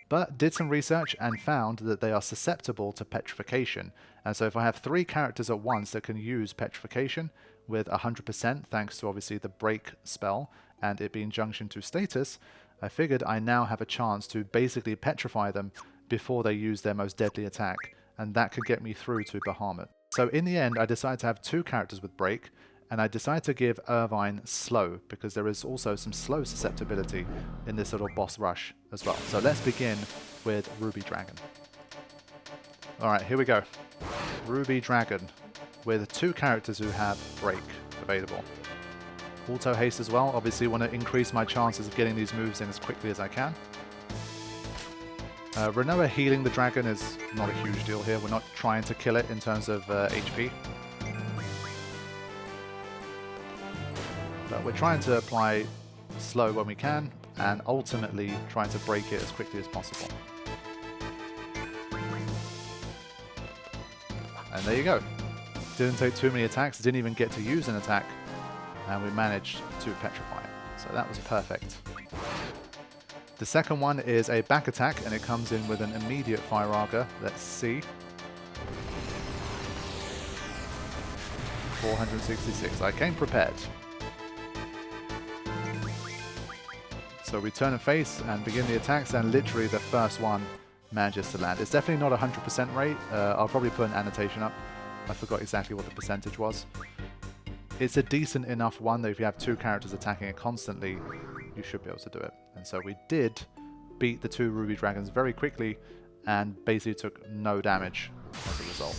But did some research and found that they are susceptible to petrification. And so if I have 3 characters at once that can use petrification with 100%, thanks to obviously the break spell and it being junction to status, I figured I now have a chance to basically petrify them before they use their most deadly attack. And that could get me through to Bahamut. So in the end, I decided to have 2 characters with break, and I decided to give Irvine slow, because there is also some slow susceptibility in this little boss rush as well. So let's begin with Ruby Dragon. Alright, here we go. Ruby Dragon, with 2 characters who have break available. Auto haste as well, obviously want to increase my chances of getting these moves in as quickly as I can. Renoa healing the dragon is not a huge deal here, we're not trying to kill it in terms of HP. But we're trying to apply slow when we can, and ultimately trying to break it as quickly as possible. And there you go. Didn't take too many attacks, didn't even get to use an attack, and we managed to petrify it. So that was perfect. The second one is a back attack, and it comes in with an immediate Fire Auger. Let's see. 466. I came prepared. So we turn and face and begin the attacks, and literally the first one manages to land. It's definitely not 100% rate. I'll probably put an annotation up. I forgot exactly what the percentage was. It's a decent enough one that if you have 2 characters attacking it constantly, you should be able to do it. And so we did beat the 2 Ruby Dragons very quickly and basically took no damage as a result.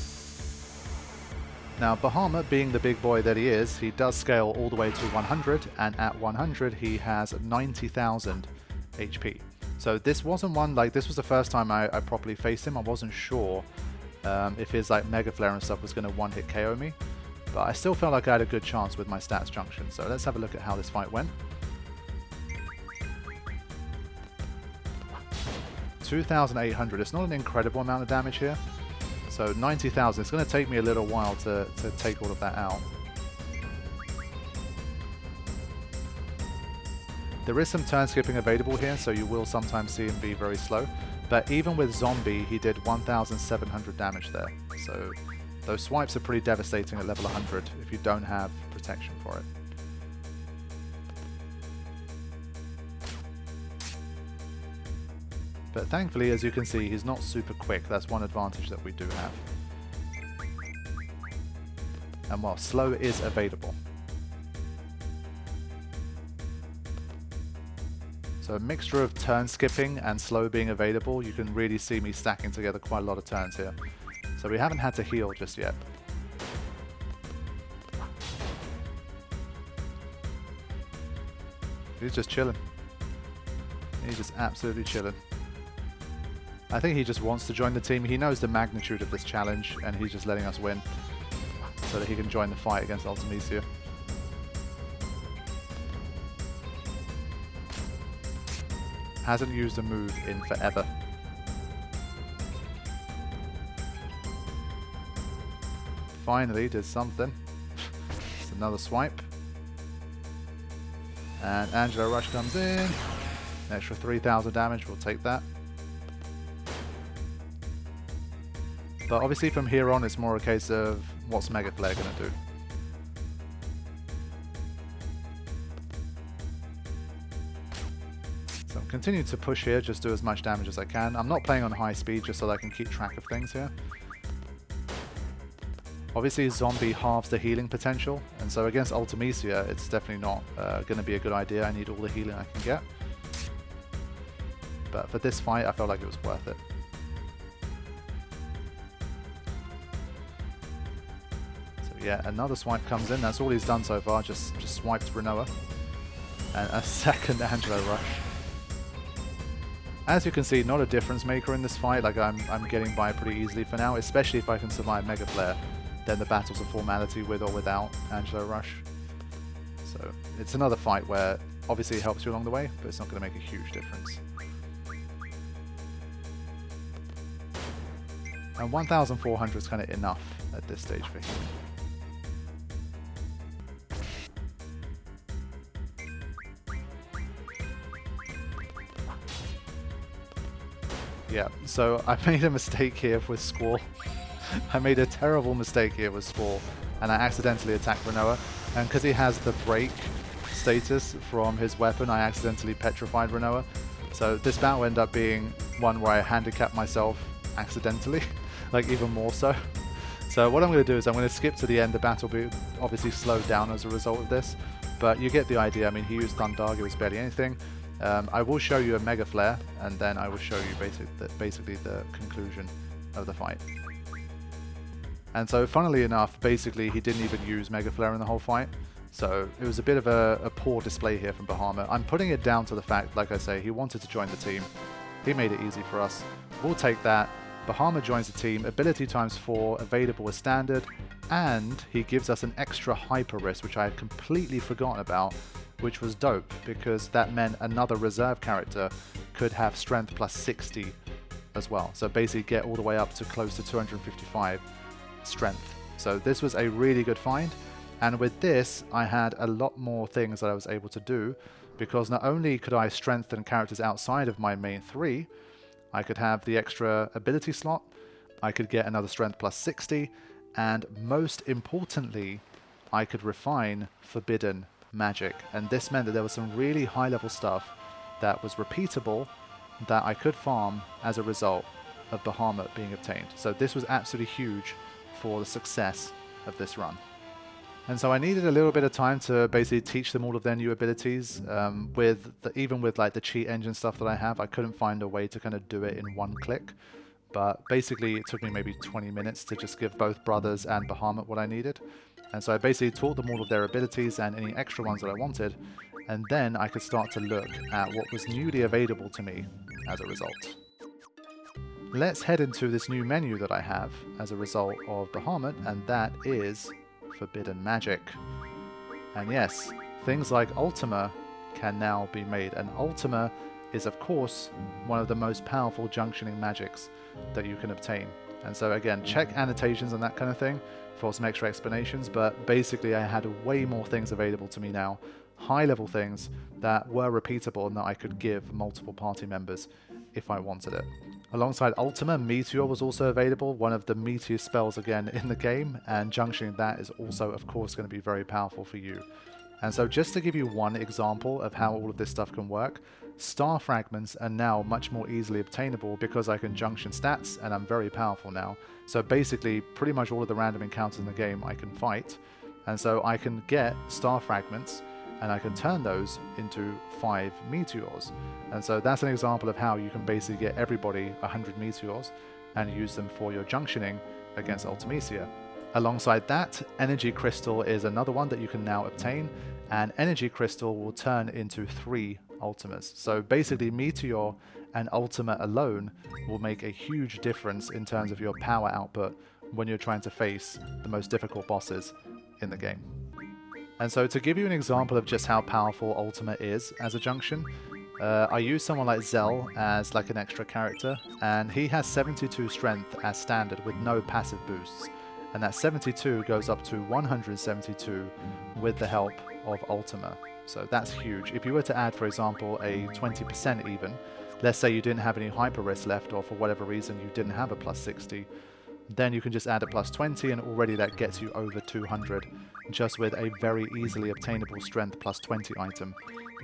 Now Bahamut, being the big boy that he is, he does scale all the way to 100, and at 100 he has 90,000 HP. So this wasn't one, like this was the first time I properly faced him. I wasn't sure if his like Mega Flare and stuff was going to one-hit KO me, but I still felt like I had a good chance with my stats junction. So let's have a look at how this fight went. 2,800, it's not an incredible amount of damage here. So 90,000, it's going to take me a little while to take all of that out. There is some turn skipping available here, so you will sometimes see him be very slow. But even with Zombie, he did 1,700 damage there. So those swipes are pretty devastating at level 100 if you don't have protection for it. But thankfully, as you can see, he's not super quick. That's one advantage that we do have. And while slow is available. So a mixture of turn skipping and slow being available, you can really see me stacking together quite a lot of turns here. So we haven't had to heal just yet. He's just chilling. He's just absolutely chilling. I think he just wants to join the team. He knows the magnitude of this challenge, and he's just letting us win so that he can join the fight against Ultimecia. Hasn't used a move in forever. Finally did something. Just another swipe. And Angelo Rush comes in. An extra 3,000 damage, we'll take that. But obviously from here on it's more a case of what's Mega Flare going to do. So I'm continuing to push here, just do as much damage as I can. I'm not playing on high speed just so that I can keep track of things here. Obviously Zombie halves the healing potential, and so against Ultimecia it's definitely not going to be a good idea. I need all the healing I can get. But for this fight I felt like it was worth it. Yeah, another swipe comes in. That's all he's done so far. Just swiped Renoa. And a second Angelo Rush. As you can see, not a difference maker in this fight. Like I'm getting by pretty easily for now, especially if I can survive Mega Flare. Then the battle's a formality with or without Angelo Rush. So it's another fight where obviously it helps you along the way, but it's not going to make a huge difference. And 1,400 is kind of enough at this stage for him. Yeah, so I made a mistake here with Squall. I made a terrible mistake here with Squall, and I accidentally attacked Renoa. And because he has the break status from his weapon, I accidentally petrified Renoa. So this battle ended up being one where I handicapped myself accidentally, like even more so. So what I'm going to do is I'm going to skip to the end. The battle will be obviously slowed down as a result of this, but you get the idea. I mean, he used Thundarg, it was barely anything. I will show you a Mega Flare, and then I will show you basically the conclusion of the fight. And so, funnily enough, basically he didn't even use Mega Flare in the whole fight. So it was a bit of a poor display here from Bahamut. I'm putting it down to the fact, like I say, he wanted to join the team. He made it easy for us. We'll take that. Bahamut joins the team, ability ×4, available as standard, and he gives us an extra hyper risk, which I had completely forgotten about, which was dope, because that meant another reserve character could have strength +60 as well. So basically get all the way up to close to 255 strength. So this was a really good find, and with this I had a lot more things that I was able to do, because not only could I strengthen characters outside of my main 3, I could have the extra ability slot, I could get another strength +60, and most importantly, I could refine forbidden magic. And this meant that there was some really high level stuff that was repeatable that I could farm as a result of Bahamut being obtained. So this was absolutely huge for the success of this run. And so I needed a little bit of time to basically teach them all of their new abilities. Even with like the cheat engine stuff that I have, I couldn't find a way to kind of do it in one click. But basically it took me maybe 20 minutes to just give both brothers and Bahamut what I needed. And so I basically taught them all of their abilities and any extra ones that I wanted, and then I could start to look at what was newly available to me as a result. Let's head into this new menu that I have as a result of Bahamut, and that is Forbidden Magic. And yes, things like Ultima can now be made, and Ultima is of course one of the most powerful junctioning magics that you can obtain. And so again, check annotations and that kind of thing for some extra explanations, but basically I had way more things available to me now, high level things that were repeatable and that I could give multiple party members if I wanted it. Alongside Ultima, Meteor was also available, one of the meatiest spells again in the game, and junctioning that is also of course going to be very powerful for you. And so just to give you one example of how all of this stuff can work, star fragments are now much more easily obtainable because I can junction stats and I'm very powerful now. So basically pretty much all of the random encounters in the game I can fight, and so I can get star fragments and I can turn those into 5 meteors. And so that's an example of how you can basically get everybody 100 meteors and use them for your junctioning against Ultimecia. Alongside that, Energy Crystal is another one that you can now obtain, and Energy Crystal will turn into 3 Ultimas. So basically Meteor and Ultima alone will make a huge difference in terms of your power output when you're trying to face the most difficult bosses in the game. And so to give you an example of just how powerful Ultima is as a junction, I use someone like Zell as like an extra character, and he has 72 strength as standard with no passive boosts. And that 72 goes up to 172 with the help of Ultima. So that's huge. If you were to add, for example, a 20% even, let's say you didn't have any hyper risk left, or for whatever reason you didn't have a +60, then you can just add a +20 and already that gets you over 200 just with a very easily obtainable strength +20 item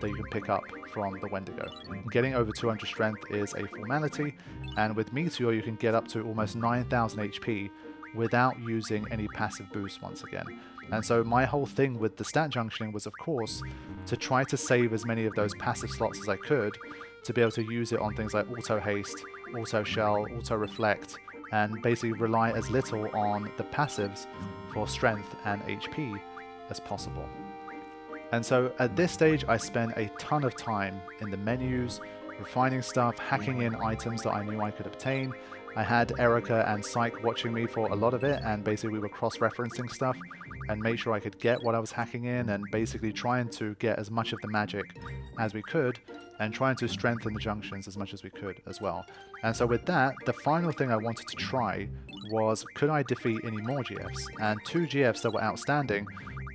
that you can pick up from the Wendigo. Getting over 200 strength is a formality, and with Meteor you can get up to almost 9,000 HP without using any passive boost once again. And so my whole thing with the stat junctioning was of course to try to save as many of those passive slots as I could to be able to use it on things like auto haste, auto shell, auto reflect, and basically rely as little on the passives for strength and HP as possible. And so at this stage I spent a ton of time in the menus, refining stuff, hacking in items that I knew I could obtain. I had Erica and Psyche watching me for a lot of it, and basically we were cross-referencing stuff and made sure I could get what I was hacking in, and basically trying to get as much of the magic as we could and trying to strengthen the junctions as much as we could as well. And so with that, the final thing I wanted to try was, could I defeat any more GFs? And 2 GFs that were outstanding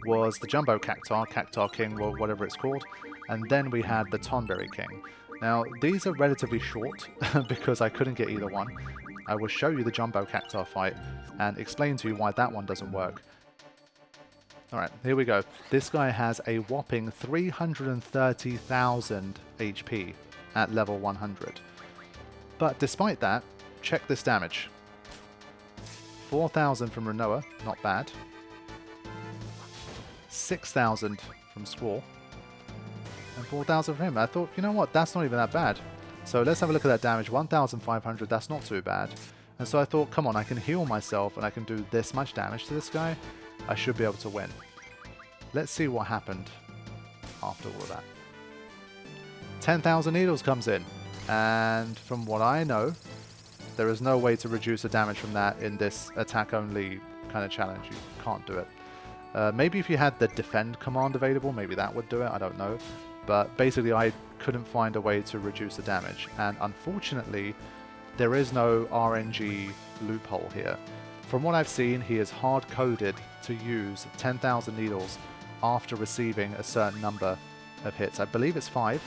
was the Jumbo Cactar King, or whatever it's called, and then we had the Tonberry King. Now, these are relatively short because I couldn't get either one. I will show you the Jumbo Cactar fight and explain to you why that one doesn't work. Alright, here we go. This guy has a whopping 330,000 HP at level 100. But despite that, check this damage. 4,000 from Renoa, not bad. 6,000 from Squall. And 4,000 from him. I thought, you know what, that's not even that bad. So let's have a look at that damage. 1,500, that's not too bad. And so I thought, come on, I can heal myself and I can do this much damage to this guy. I should be able to win. Let's see what happened after all of that. 10,000 needles comes in. And from what I know, there is no way to reduce the damage from that in this attack-only kind of challenge. You can't do it. Maybe if you had the defend command available, maybe that would do it. I don't know. But basically, I couldn't find a way to reduce the damage. And unfortunately, there is no RNG loophole here. From what I've seen, he is hard-coded to use 10,000 needles after receiving a certain number of hits. I believe it's 5.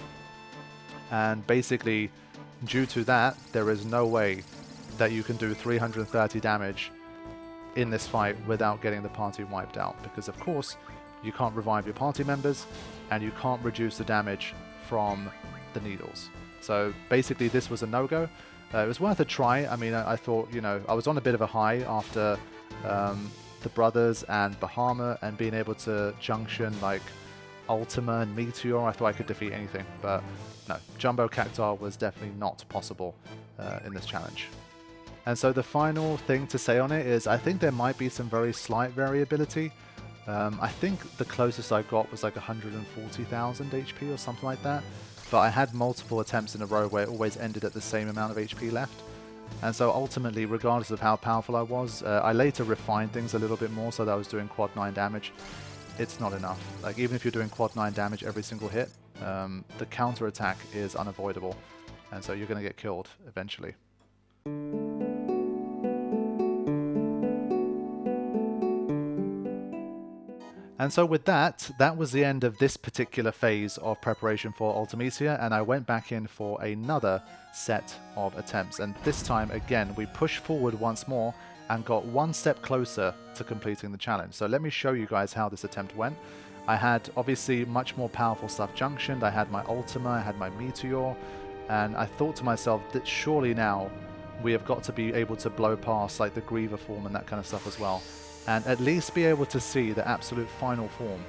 And basically, due to that, there is no way that you can do 330 damage in this fight without getting the party wiped out. Because, of course, you can't revive your party members, and you can't reduce the damage from the needles. So basically, this was a no-go. It was worth a try. I mean, I thought, you know, I was on a bit of a high after the Brothers and Bahama and being able to junction like Ultima and Meteor. I thought I could defeat anything, but no, Jumbo Cactar was definitely not possible in this challenge. And so the final thing to say on it is I think there might be some very slight variability. I think the closest I got was like 140,000 HP or something like that. But I had multiple attempts in a row where it always ended at the same amount of HP left. And so ultimately, regardless of how powerful I was, I later refined things a little bit more so that I was doing quad 9 damage. It's not enough. Like, even if you're doing quad 9 damage every single hit, the counter attack is unavoidable. And so you're going to get killed eventually. And so with that, that was the end of this particular phase of preparation for Ultimecia, and I went back in for another set of attempts. And this time, again, we pushed forward once more and got one step closer to completing the challenge. So let me show you guys how this attempt went. I had, obviously, much more powerful stuff junctioned. I had my Ultima, I had my Meteor, and I thought to myself that surely now we have got to be able to blow past like the Griever form and that kind of stuff as well, and at least be able to see the absolute final form.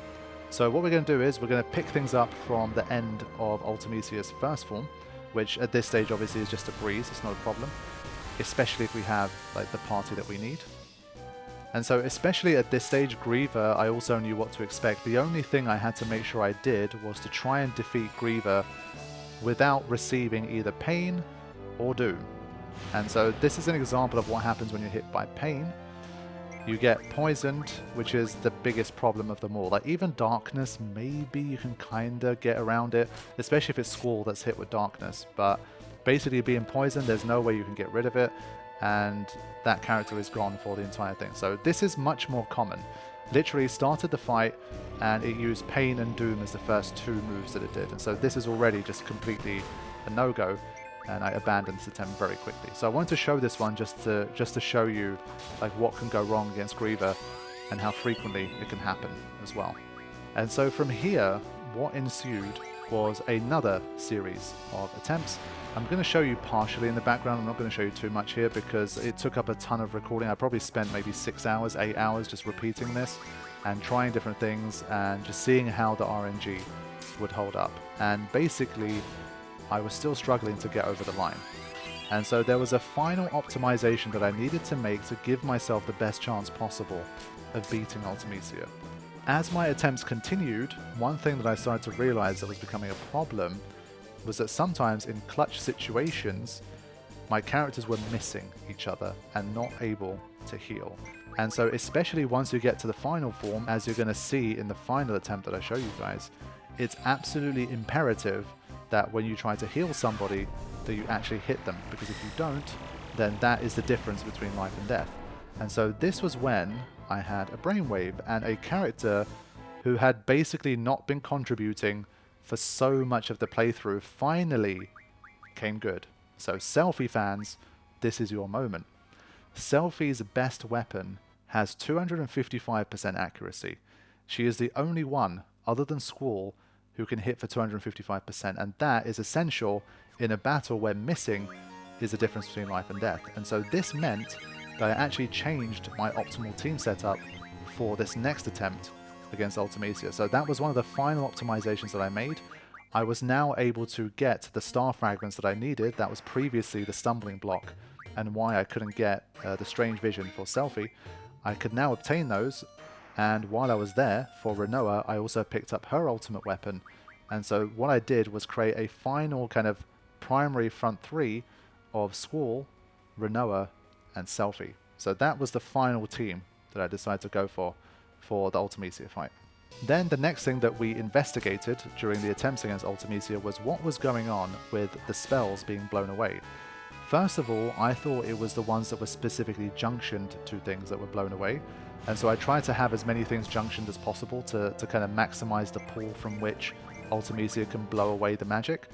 So what we're going to do is we're going to pick things up from the end of Ultimecia's first form, which at this stage obviously is just a breeze, it's not a problem, especially if we have like the party that we need. And so especially at this stage, Griever, I also knew what to expect. The only thing I had to make sure I did was to try and defeat Griever without receiving either Pain or Doom. And so this is an example of what happens when you're hit by Pain. You get poisoned, which is the biggest problem of them all. Like, even darkness, maybe you can kind of get around it, especially if it's Squall that's hit with darkness. But basically being poisoned, there's no way you can get rid of it, and that character is gone for the entire thing. So this is much more common. Literally started the fight, and it used Pain and Doom as the first 2 moves that it did. And so this is already just completely a no-go. And I abandoned this attempt very quickly. So I wanted to show this one just to show you like what can go wrong against Griever and how frequently it can happen as well. And so from here, what ensued was another series of attempts. I'm going to show you partially in the background. I'm not going to show you too much here because it took up a ton of recording. I probably spent maybe 6 hours, 8 hours just repeating this and trying different things and just seeing how the RNG would hold up. And basically, I was still struggling to get over the line. And so there was a final optimization that I needed to make to give myself the best chance possible of beating Ultimecia. As my attempts continued, one thing that I started to realize that was becoming a problem was that sometimes in clutch situations, my characters were missing each other and not able to heal. And so especially once you get to the final form, as you're going to see in the final attempt that I show you guys, it's absolutely imperative that when you try to heal somebody, that you actually hit them, because if you don't, then that is the difference between life and death. And so this was when I had a brainwave and a character who had basically not been contributing for so much of the playthrough finally came good. So Selphie fans, this is your moment. Selphie's best weapon has 255% accuracy. She is the only one, other than Squall, who can hit for 255%, and that is essential in a battle where missing is the difference between life and death. And so this meant that I actually changed my optimal team setup for this next attempt against Ultimecia. So that was one of the final optimizations that I made. I was now able to get the star fragments that I needed. That was previously the stumbling block and why I couldn't get the strange vision for Selphie. I could now obtain those, and while I was there for Rinoa, I also picked up her ultimate weapon. And so what I did was create a final kind of primary front three of Squall, Rinoa, and Selphie. So that was the final team that I decided to go for the Ultimecia fight. Then the next thing that we investigated during the attempts against Ultimecia was what was going on with the spells being blown away. First of all, I thought it was the ones that were specifically junctioned to things that were blown away. And so I tried to have as many things junctioned as possible to kind of maximize the pool from which Ultimecia can blow away the magic.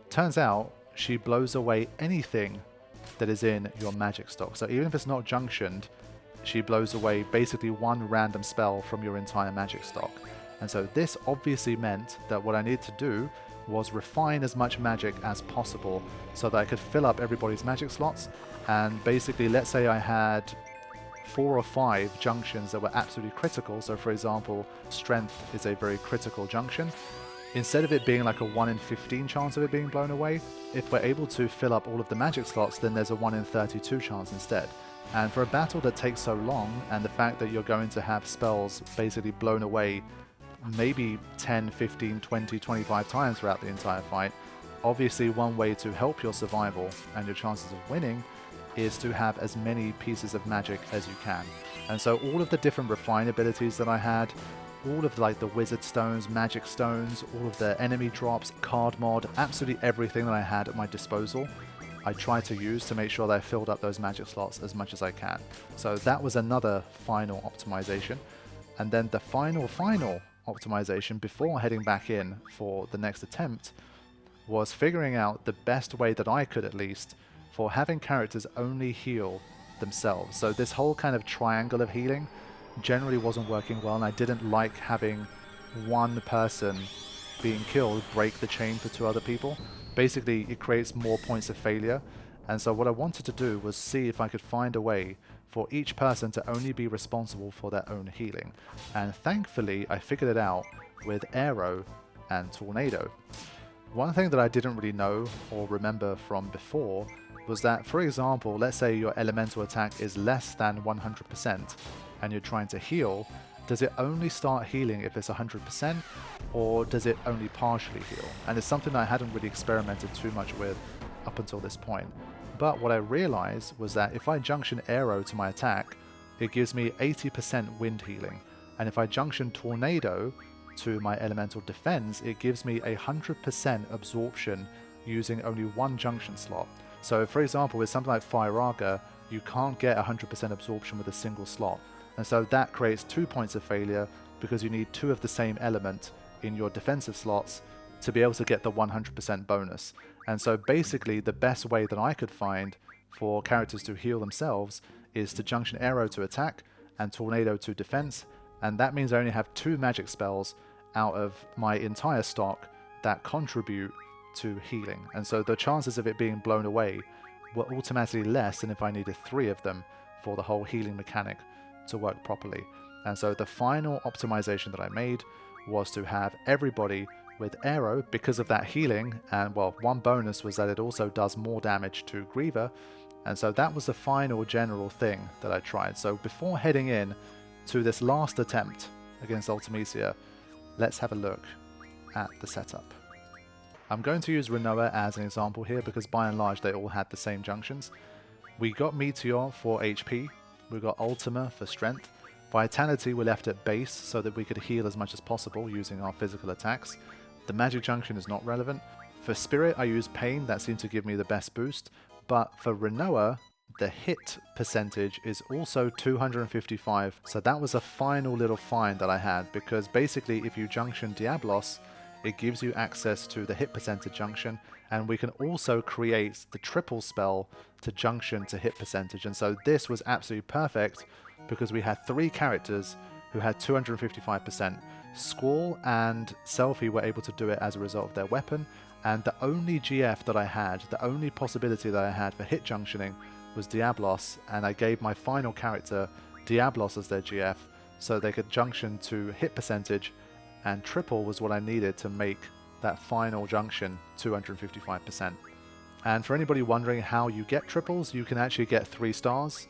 Turns out she blows away anything that is in your magic stock. So even if it's not junctioned, she blows away basically one random spell from your entire magic stock. And so this obviously meant that what I needed to do was refine as much magic as possible so that I could fill up everybody's magic slots. And basically, let's say I had 4 or 5 junctions that were absolutely critical. So for example, strength is a very critical junction. Instead of it being like a 1 in 15 chance of it being blown away, if we're able to fill up all of the magic slots, then there's a 1 in 32 chance instead. And for a battle that takes so long, and the fact that you're going to have spells basically blown away maybe 10, 15, 20, 25 times throughout the entire fight, obviously one way to help your survival and your chances of winning is to have as many pieces of magic as you can. And so all of the different refine abilities that I had, all of like the wizard stones, magic stones, all of the enemy drops, card mod, absolutely everything that I had at my disposal, I tried to use to make sure that I filled up those magic slots as much as I can. So that was another final optimization. And then the final optimization before heading back in for the next attempt was figuring out the best way that I could, at least, for having characters only heal themselves. So this whole kind of triangle of healing generally wasn't working well, and I didn't like having one person being killed break the chain for 2 other people. Basically, it creates more points of failure. And so what I wanted to do was see if I could find a way for each person to only be responsible for their own healing. And thankfully, I figured it out with Aero and Tornado. One thing that I didn't really know or remember from before was that, for example, let's say your elemental attack is less than 100% and you're trying to heal, does it only start healing if it's 100%, or does it only partially heal? And it's something I hadn't really experimented too much with up until this point. But what I realized was that if I junction Aero to my attack, it gives me 80% wind healing. And if I junction Tornado to my elemental defense, it gives me 100% absorption using only 1 junction slot. So for example, with something like Firaga, you can't get 100% absorption with a single slot. And so that creates 2 points of failure because you need 2 of the same element in your defensive slots to be able to get the 100% bonus. And so basically the best way that I could find for characters to heal themselves is to junction Aero to attack and Tornado to defense. And that means I only have 2 magic spells out of my entire stock that contribute to healing. And so the chances of it being blown away were automatically less than if I needed 3 of them for the whole healing mechanic to work properly. And so the final optimization that I made was to have everybody with Aero because of that healing, and well, one bonus was that it also does more damage to Griever, and so that was the final general thing that I tried. So before heading in to this last attempt against Ultimecia, let's have a look at the setup. I'm going to use Renoa as an example here because by and large they all had the same junctions. We got Meteor for HP, we got Ultima for strength, Vitality we left at base so that we could heal as much as possible using our physical attacks. The magic junction is not relevant. For Spirit I used Pain, that seemed to give me the best boost, but for Renoa the hit percentage is also 255, so that was a final little find that I had, because basically if you junction Diablos, it gives you access to the hit percentage junction, and we can also create the triple spell to junction to hit percentage, and so this was absolutely perfect because we had 3 characters who had 255%. Squall and Selfie were able to do it as a result of their weapon, and the only GF that I had, the only possibility that I had for hit junctioning was Diablos, and I gave my final character Diablos as their GF so they could junction to hit percentage, and triple was what I needed to make that final junction 255%. And for anybody wondering how you get triples, you can actually get 3 stars.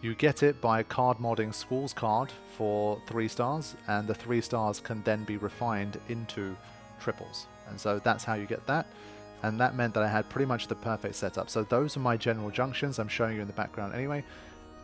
You get it by card modding Squall's card for 3 stars, and the 3 stars can then be refined into triples. And so that's how you get that. And that meant that I had pretty much the perfect setup. So those are my general junctions I'm showing you in the background anyway.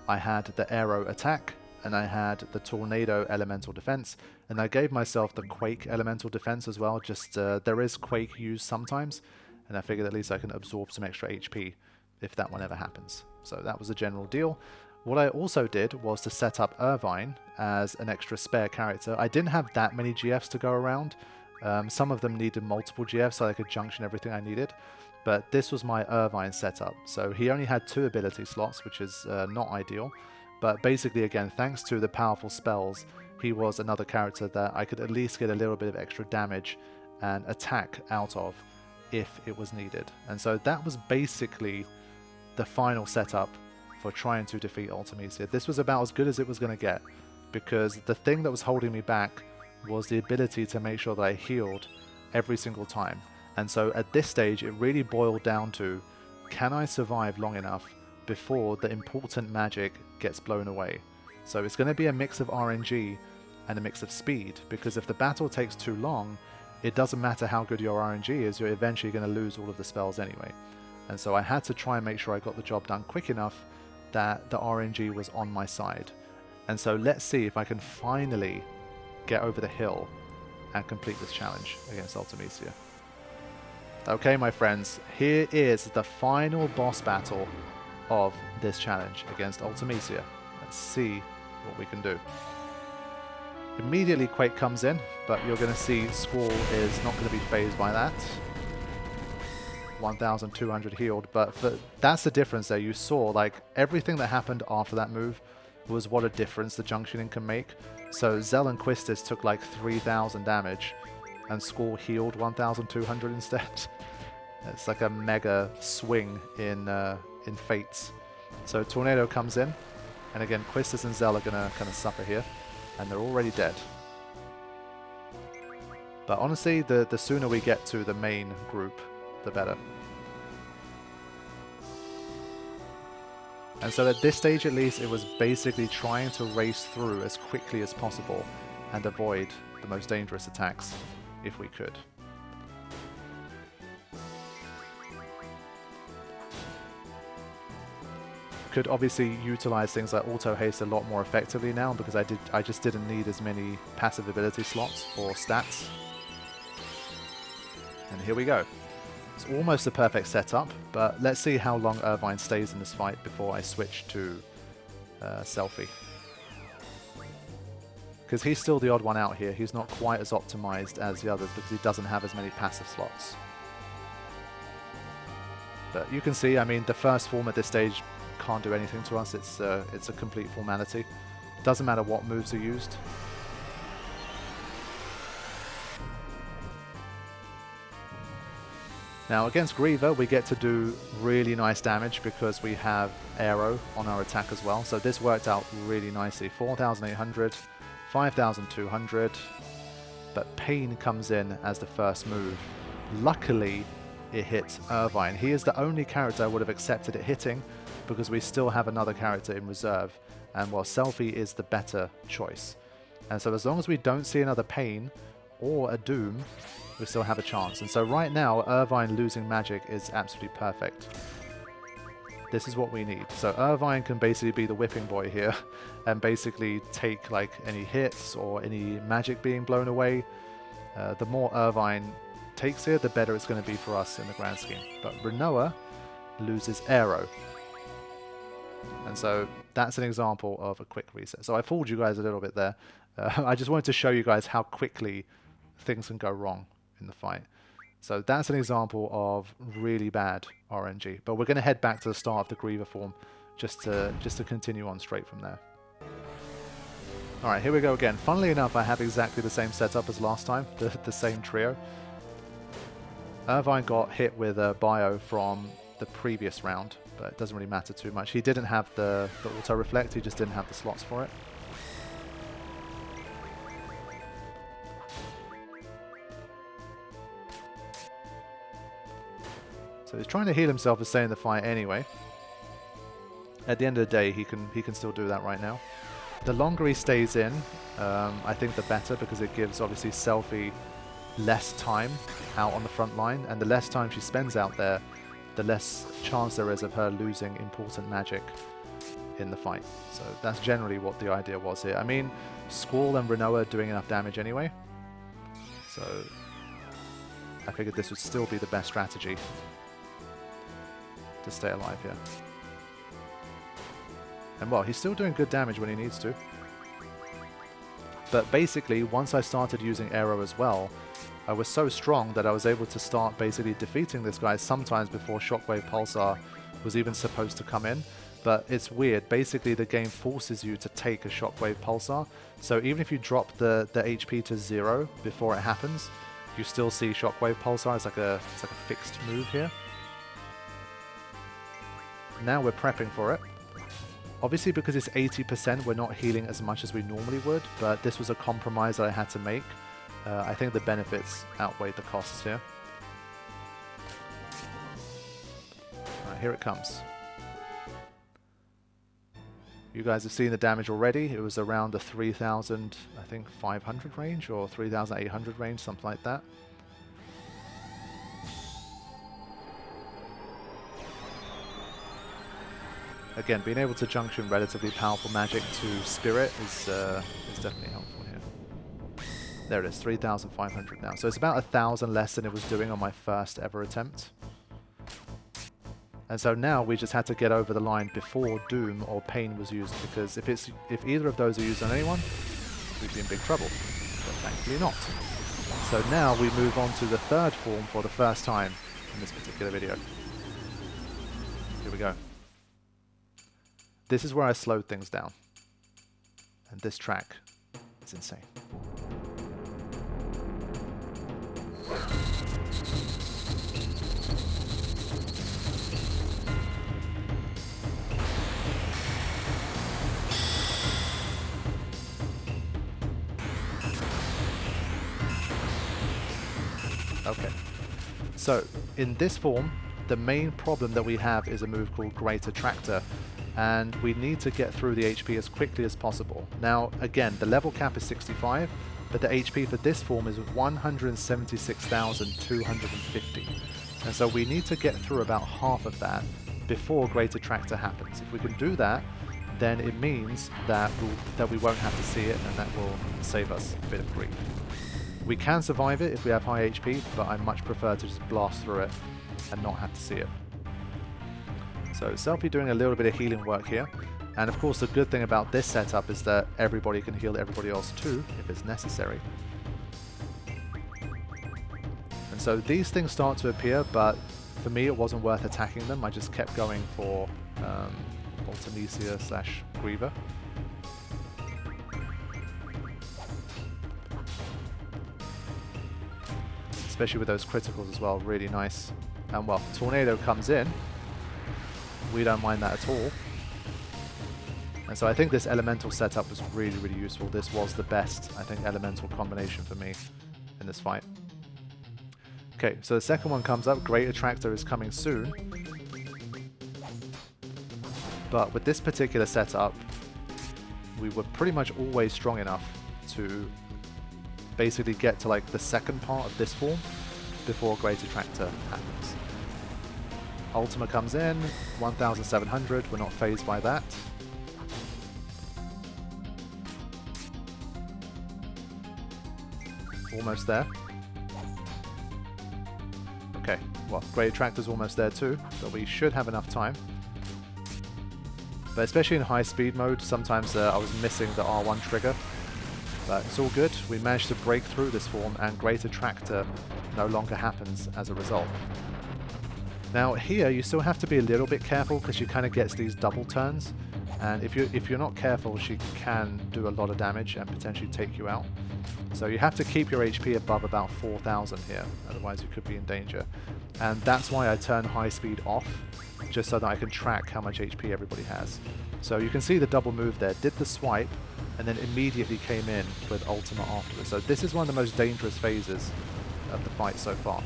I had the Aero attack, and I had the Tornado elemental defense, and I gave myself the Quake elemental defense as well. Just there is Quake used sometimes, and I figured at least I can absorb some extra HP if that one ever happens. So that was a general deal. What I also did was to set up Irvine as an extra spare character. I didn't have that many GFs to go around. Some of them needed multiple GFs so I could junction everything I needed, but this was my Irvine setup. So he only had 2 ability slots, which is not ideal, but basically again, thanks to the powerful spells, he was another character that I could at least get a little bit of extra damage and attack out of if it was needed. And so that was basically the final setup for trying to defeat Ultimecia. This was about as good as it was going to get, because the thing that was holding me back was the ability to make sure that I healed every single time. And so at this stage it really boiled down to, can I survive long enough before the important magic gets blown away? So it's going to be a mix of RNG and a mix of speed, because if the battle takes too long, it doesn't matter how good your RNG is, you're eventually going to lose all of the spells anyway. And so I had to try and make sure I got the job done quick enough that the RNG was on my side. And so let's see if I can finally get over the hill and complete this challenge against Ultimecia. Okay, my friends, here is the final boss battle of this challenge against Ultimecia. Let's see what we can do. Immediately Quake comes in, but you're going to see Squall is not going to be phased by that. 1,200 healed, but that's the difference there. You saw, like, everything that happened after that move was what a difference the junctioning can make. So Zell and Quistis took like 3,000 damage, and Squall healed 1,200 instead. It's like a mega swing in Fates. So Tornado comes in, and again Quistis and Zell are going to kind of suffer here, and they're already dead. But honestly, the sooner we get to the main group, the better. And so at this stage at least, it was basically trying to race through as quickly as possible and avoid the most dangerous attacks if we could. Could obviously utilize things like auto haste a lot more effectively now, because I just didn't need as many passive ability slots for stats. And here we go. It's almost a perfect setup, but let's see how long Irvine stays in this fight before I switch to Selfie. Because he's still the odd one out here. He's not quite as optimized as the others because he doesn't have as many passive slots. But you can see, I mean, the first form at this stage can't do anything to us. It's a complete formality. Doesn't matter what moves are used. Now against Griever we get to do really nice damage because we have Aero on our attack as well. So this worked out really nicely. 4,800, 5,200, but Pain comes in as the first move. Luckily it hits Irvine. He is the only character I would have accepted it hitting because we still have another character in reserve, and while Selfie is the better choice. And so as long as we don't see another Pain, or a Doom, we still have a chance. And so right now, Irvine losing magic is absolutely perfect. This is what we need. So Irvine can basically be the whipping boy here and basically take like any hits or any magic being blown away. The more Irvine takes here, the better it's going to be for us in the grand scheme. But Renoa loses Aero. And so that's an example of a quick reset. So I fooled you guys a little bit there. I just wanted to show you guys how quickly things can go wrong in the fight. So that's an example of really bad RNG. But we're going to head back to the start of the Griever form just to continue on straight from there. Alright, here we go again. Funnily enough, I have exactly the same setup as last time, the same trio. Irvine got hit with a bio from the previous round, but it doesn't really matter too much. He didn't have the auto reflect, he just didn't have the slots for it. So he's trying to heal himself to stay in the fight anyway. At the end of the day, he can still do that right now. The longer he stays in, I think the better, because it gives obviously Selphie less time out on the front line, and the less time she spends out there, the less chance there is of her losing important magic in the fight. So that's generally what the idea was here. I mean, Squall and Renoa are doing enough damage anyway, so I figured this would still be the best strategy to stay alive here. And well, he's still doing good damage when he needs to. But basically, once I started using Aero as well, I was so strong that I was able to start basically defeating this guy sometimes before Shockwave Pulsar was even supposed to come in. But it's weird. Basically, the game forces you to take a Shockwave Pulsar. So even if you drop the HP to 0 before it happens, you still see Shockwave Pulsar. It's like a fixed move here. Now we're prepping for it. Obviously, because it's 80%, we're not healing as much as we normally would, but this was a compromise that I had to make. I think the benefits outweighed the costs here. Alright, here it comes. You guys have seen the damage already. It was around the 3,000, I think, 500 range, or 3,800 range, something like that. Again, being able to junction relatively powerful magic to Spirit is definitely helpful here. There it is, 3,500 now. So it's about 1,000 less than it was doing on my first ever attempt. And so now we just had to get over the line before Doom or Pain was used, because if either of those are used on anyone, we'd be in big trouble. But thankfully not. So now we move on to the third form for the first time in this particular video. Here we go. This is where I slowed things down. And this track is insane. Okay. So, in this form, the main problem that we have is a move called Great Attractor, and we need to get through the HP as quickly as possible. Now, again, the level cap is 65, but the HP for this form is 176,250. And so we need to get through about half of that before Great Attractor happens. If we can do that, then it means that we won't have to see it, and that will save us a bit of grief. We can survive it if we have high HP, but I much prefer to just blast through it and not have to see it. So Selphie doing a little bit of healing work here. And of course the good thing about this setup is that everybody can heal everybody else too, if it's necessary. And so these things start to appear, but for me it wasn't worth attacking them. I just kept going for Ultimecia / Griever. Especially with those criticals as well, really nice. And well, Tornado comes in. We don't mind that at all. And so I think this elemental setup was really, really useful. This was the best, I think, elemental combination for me in this fight. Okay, so the second one comes up. Great Attractor is coming soon. But with this particular setup, we were pretty much always strong enough to basically get to like the second part of this form before Great Attractor happens. Ultima comes in, 1700, we're not phased by that. Almost there. Okay, well, Great Attractor's almost there too, so we should have enough time. But especially in high speed mode, sometimes I was missing the R1 trigger. But it's all good, we managed to break through this form and Great Attractor no longer happens as a result. Now here you still have to be a little bit careful because she kind of gets these double turns, and if you're not careful she can do a lot of damage and potentially take you out. So you have to keep your HP above about 4000 here, otherwise you could be in danger. And that's why I turn high speed off, just so that I can track how much HP everybody has. So you can see the double move there, did the swipe, and then immediately came in with Ultima afterwards. So this is one of the most dangerous phases of the fight so far.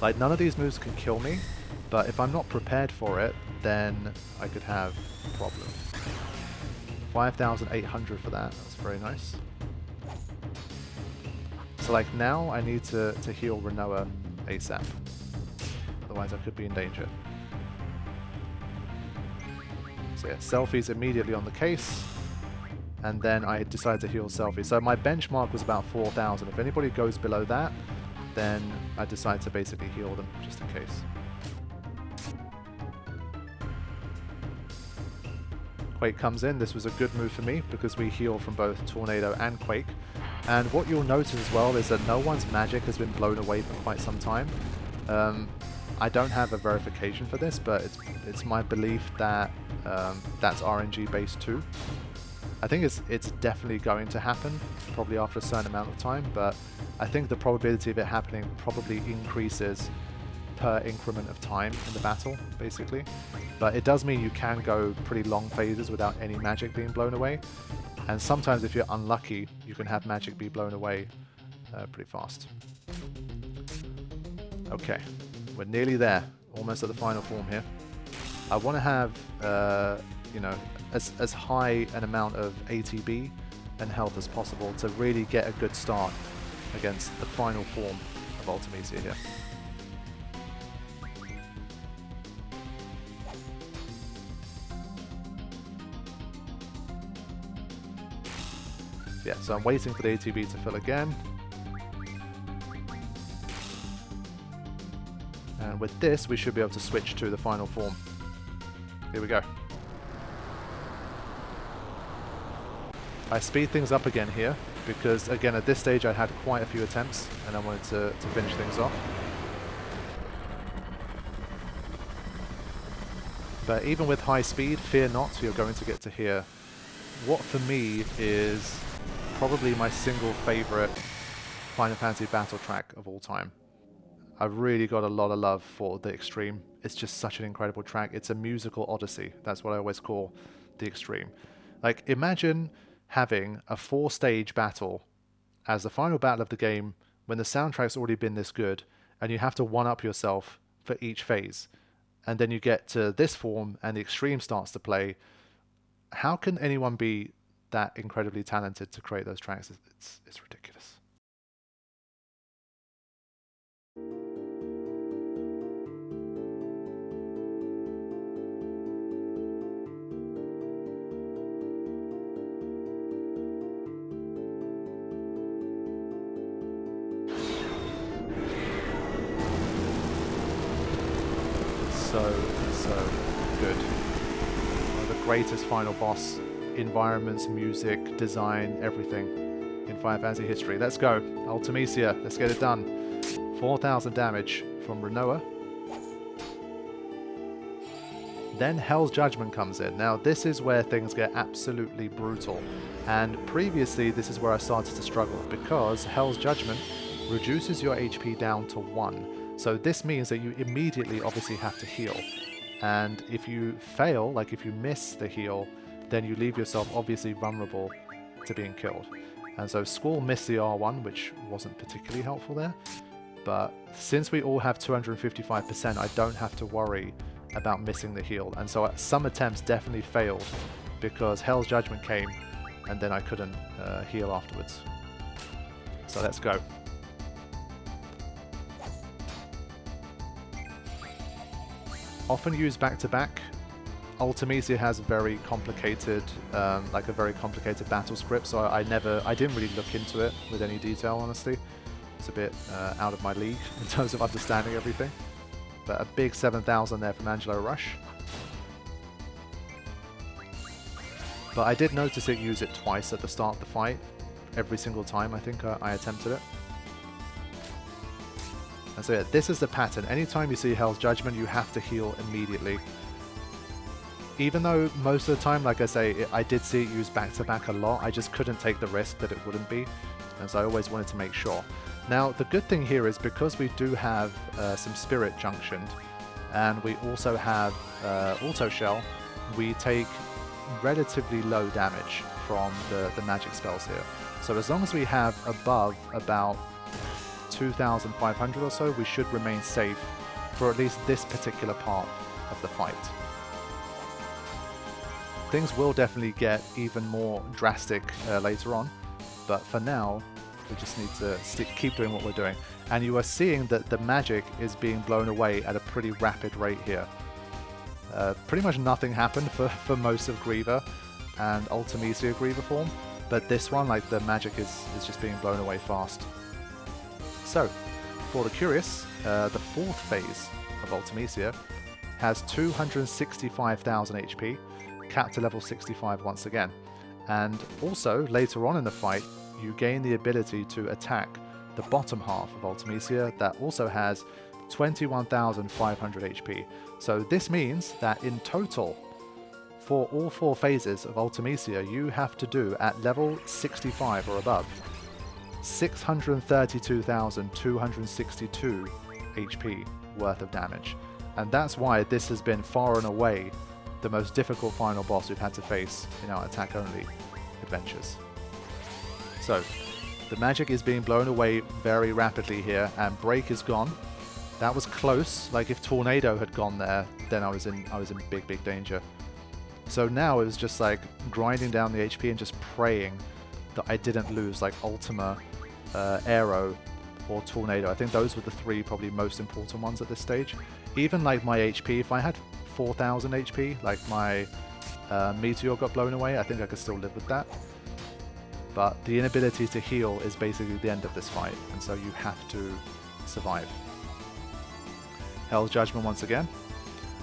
Like, none of these moves can kill me, but if I'm not prepared for it, then I could have a problem. 5800 for that, that's very nice. So like now I need to heal Rinoa ASAP, otherwise I could be in danger. So yeah, Selfie's immediately on the case, and then I decide to heal Selfie. So my benchmark was about 4000. If anybody goes below that, then I decide to basically heal them, just in case. Quake comes in. This was a good move for me because we heal from both Tornado and Quake. And what you'll notice as well is that no one's magic has been blown away for quite some time. I don't have a verification for this, but it's my belief that that's RNG based too. I think it's definitely going to happen, probably after a certain amount of time, but I think the probability of it happening probably increases per increment of time in the battle, basically. But it does mean you can go pretty long phases without any magic being blown away, and sometimes if you're unlucky, you can have magic be blown away pretty fast. Okay, we're nearly there, almost at the final form here. I want to have, you know, as high an amount of ATB and health as possible to really get a good start against the final form of Ultimecia here. Yeah, so I'm waiting for the ATB to fill again. And with this, we should be able to switch to the final form. Here we go. I speed things up again here, because again at this stage I had quite a few attempts and I wanted to finish things off. But even with high speed, fear not, you're going to get to hear what for me is probably my single favourite Final Fantasy battle track of all time. I've really got a lot of love for the Extreme. It's just such an incredible track. It's a musical odyssey. That's what I always call the Extreme. Like, imagine having a 4-stage battle as the final battle of the game when the soundtrack's already been this good and you have to one-up yourself for each phase. And then you get to this form and the Extreme starts to play. How can anyone be that incredibly talented to create those tracks? It's ridiculous. So good. One of the greatest final boss environments, music, design, everything in Final Fantasy history. Let's go. Ultimecia, let's get it done. 4000 damage from Rinoa. Then Hell's Judgment comes in. Now this is where things get absolutely brutal. And previously this is where I started to struggle because Hell's Judgment reduces your HP down to 1. So this means that you immediately obviously have to heal. And if you fail, like if you miss the heal, then you leave yourself obviously vulnerable to being killed. And so Squall missed the R1, which wasn't particularly helpful there. But since we all have 255%, I don't have to worry about missing the heal. And so some attempts definitely failed because Hell's Judgment came and then I couldn't heal afterwards. So let's go. Often used back-to-back. Ultimecia has very complicated, like a very complicated battle script, so I didn't really look into it with any detail, honestly. It's a bit out of my league in terms of understanding everything. But a big 7,000 there from Angelo Rush. But I did notice it use it twice at the start of the fight. Every single time I think I attempted it. And so yeah, this is the pattern. Anytime you see Hell's Judgment, you have to heal immediately. Even though most of the time, like I say, I did see it used back-to-back a lot, I just couldn't take the risk that it wouldn't be. And so I always wanted to make sure. Now, the good thing here is because we do have some Spirit Junctioned, and we also have Auto Shell, we take relatively low damage from the magic spells here. So as long as we have above about 2,500 or so, we should remain safe for at least this particular part of the fight. Things will definitely get even more drastic later on, but for now, we just need to keep doing what we're doing. And you are seeing that the magic is being blown away at a pretty rapid rate here. Pretty much nothing happened for most of Griever and Ultimecia Griever form, but this one, like, the magic is just being blown away fast. So, for the curious, the fourth phase of Ultimecia has 265,000 HP, capped to level 65 once again. And also, later on in the fight, you gain the ability to attack the bottom half of Ultimecia that also has 21,500 HP. So this means that in total, for all 4 phases of Ultimecia, you have to do at level 65 or above 632,262 HP worth of damage. And that's why this has been far and away the most difficult final boss we've had to face in our attack-only adventures. So, the magic is being blown away very rapidly here, and Break is gone. That was close. Like, if Tornado had gone there, then I was in big danger. So now it was just like grinding down the HP and just praying that I didn't lose like Ultima, Aero, or Tornado. I think those were the 3 probably most important ones at this stage. Even like my HP, if I had 4,000 HP, like my Meteor got blown away, I think I could still live with that. But the inability to heal is basically the end of this fight, and so you have to survive. Hell's Judgment once again.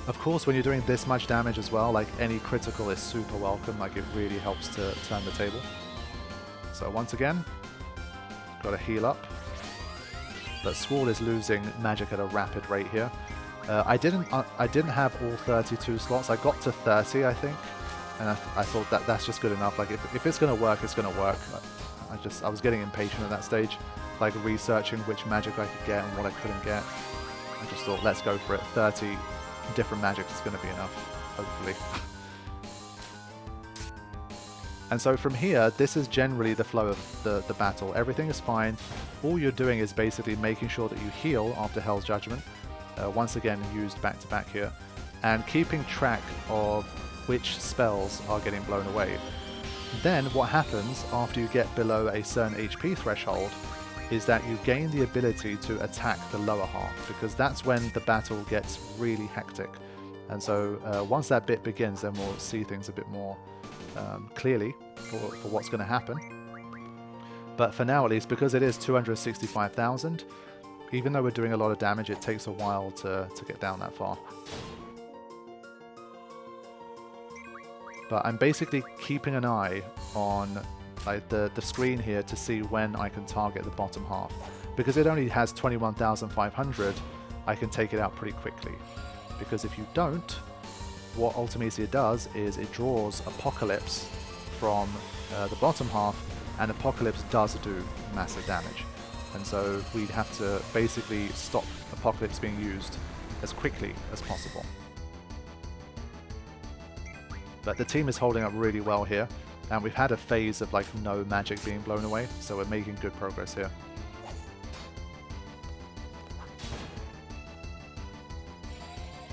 Of course, when you're doing this much damage as well, like any critical is super welcome, like it really helps to turn the table. So once again, gotta heal up. But Squall is losing magic at a rapid rate here. I didn't have all 32 slots. I got to 30, I think, and I thought that's just good enough. Like if it's gonna work, it's gonna work. I was getting impatient at that stage, like researching which magic I could get and what I couldn't get. I just thought, let's go for it. 30 different magics is gonna be enough, hopefully. And so from here, this is generally the flow of the battle. Everything is fine. All you're doing is basically making sure that you heal after Hell's Judgment. Once again, used back to back here. And keeping track of which spells are getting blown away. Then what happens after you get below a certain HP threshold is that you gain the ability to attack the lower half, because that's when the battle gets really hectic. And so once that bit begins, then we'll see things a bit more clearly for what's going to happen. But for now at least, because it is 265,000, even though we're doing a lot of damage, it takes a while to get down that far. But I'm basically keeping an eye on like the screen here to see when I can target the bottom half. Because it only has 21,500, I can take it out pretty quickly. Because if you don't, what Ultimecia does is it draws Apocalypse from the bottom half, and Apocalypse does do massive damage. And so we'd have to basically stop Apocalypse being used as quickly as possible. But the team is holding up really well here, and we've had a phase of like no magic being blown away, so we're making good progress here.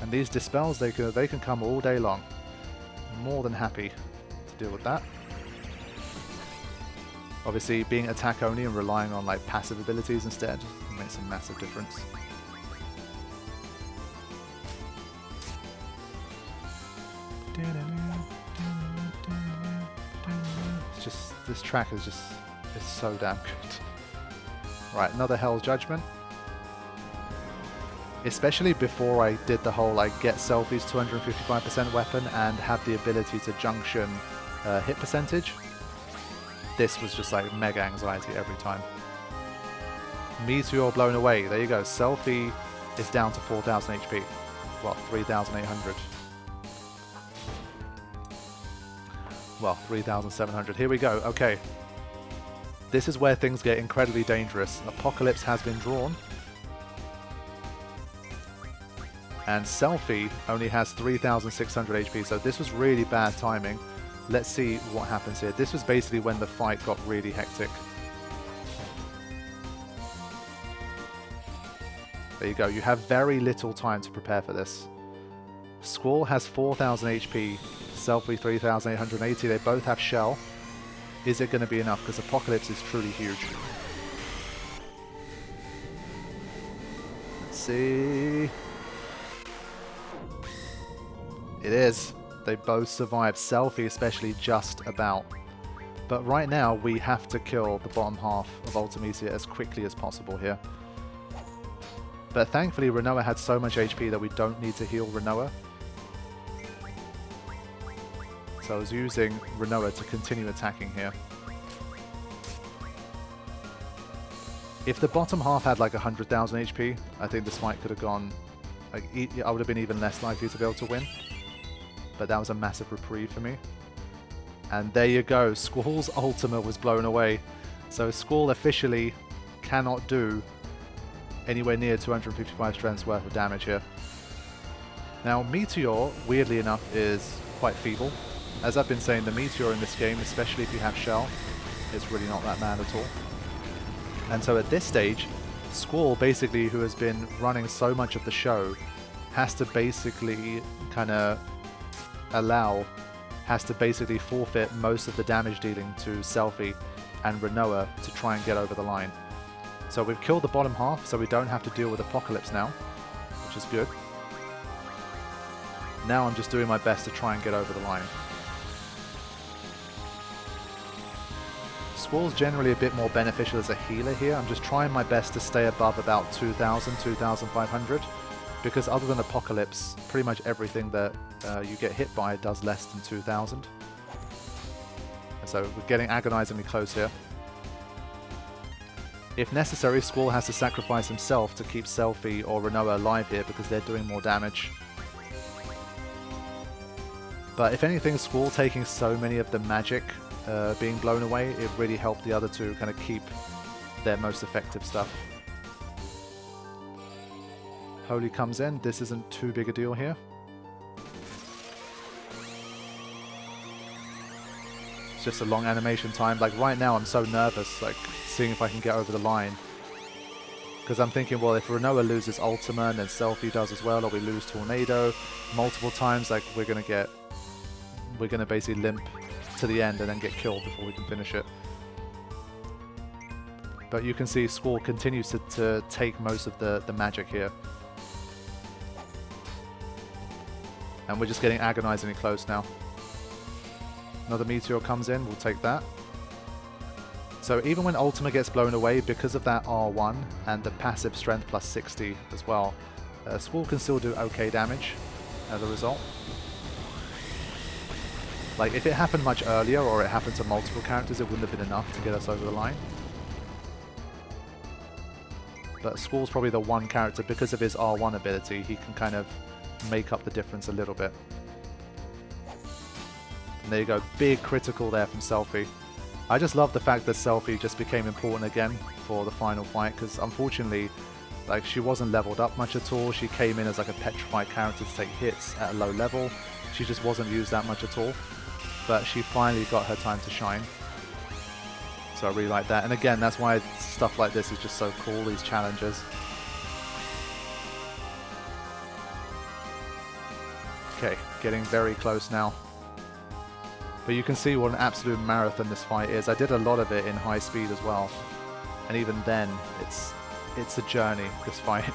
And these dispels, they can come all day long. I'm more than happy to deal with that. Obviously, being attack only and relying on like passive abilities instead makes a massive difference. It's just, this track is just, it's so damn good. Right, another Hell's Judgment. Especially before I did the whole like get Selfie's 255% weapon and have the ability to junction hit percentage. This was just like mega anxiety every time. Meteor blown away. There you go. Selfie is down to 4,000 HP. Well, 3,800. Well, 3,700. Here we go. Okay. This is where things get incredibly dangerous. Apocalypse has been drawn. And Selfie only has 3,600 HP, so this was really bad timing. Let's see what happens here. This was basically when the fight got really hectic. There you go. You have very little time to prepare for this. Squall has 4,000 HP, Selfie 3,880. They both have Shell. Is it going to be enough? Because Apocalypse is truly huge. Let's see. It is. They both survived. Selfie especially just about. But right now we have to kill the bottom half of Ultimecia as quickly as possible here. But thankfully Renoa had so much HP that we don't need to heal Renoa. So I was using Renoa to continue attacking here. If the bottom half had like 100,000 HP, I think this fight could have gone, like, I would have been even less likely to be able to win. But that was a massive reprieve for me. And there you go, Squall's ultimate was blown away. So Squall officially cannot do anywhere near 255 strengths worth of damage here. Now Meteor, weirdly enough, is quite feeble. As I've been saying, the Meteor in this game, especially if you have Shell, is really not that bad at all. And so at this stage, Squall, basically, who has been running so much of the show, has to basically kind of has to basically forfeit most of the damage dealing to Selfie and Renoa to try and get over the line. So we've killed the bottom half, so we don't have to deal with Apocalypse now, which is good. Now I'm just doing my best to try and get over the line. Squall's generally a bit more beneficial as a healer here. I'm just trying my best to stay above about 2,000, 2,500, because other than Apocalypse, pretty much everything that you get hit by does less than 2,000. So we're getting agonizingly close here. If necessary, Squall has to sacrifice himself to keep Selfie or Renoa alive here because they're doing more damage. But if anything, Squall taking so many of the magic being blown away, it really helped the other two kind of keep their most effective stuff. Holy comes in. This isn't too big a deal here. It's just a long animation time. Like right now I'm so nervous, like seeing if I can get over the line. Because I'm thinking, well, if Renoa loses Ultima and then Selfie does as well, or we lose Tornado multiple times, like we're gonna basically limp to the end and then get killed before we can finish it. But you can see Squall continues to take most of the magic here. And we're just getting agonizingly close now. Another Meteor comes in, we'll take that. So even when Ultima gets blown away, because of that R1 and the passive strength plus 60 as well, Squall can still do okay damage as a result. Like if it happened much earlier or it happened to multiple characters, it wouldn't have been enough to get us over the line. But Squall's probably the one character, because of his R1 ability, he can kind of make up the difference a little bit. And there you go, big critical there from Selfie. I just love the fact that Selfie just became important again for the final fight, because unfortunately, like, she wasn't leveled up much at all. She came in as like a petrified character to take hits at a low level. She just wasn't used that much at all. But she finally got her time to shine. So I really like that. And again, that's why stuff like this is just so cool, these challenges. Okay, getting very close now. But you can see what an absolute marathon this fight is. I did a lot of it in high speed as well. And even then, it's a journey, this fight.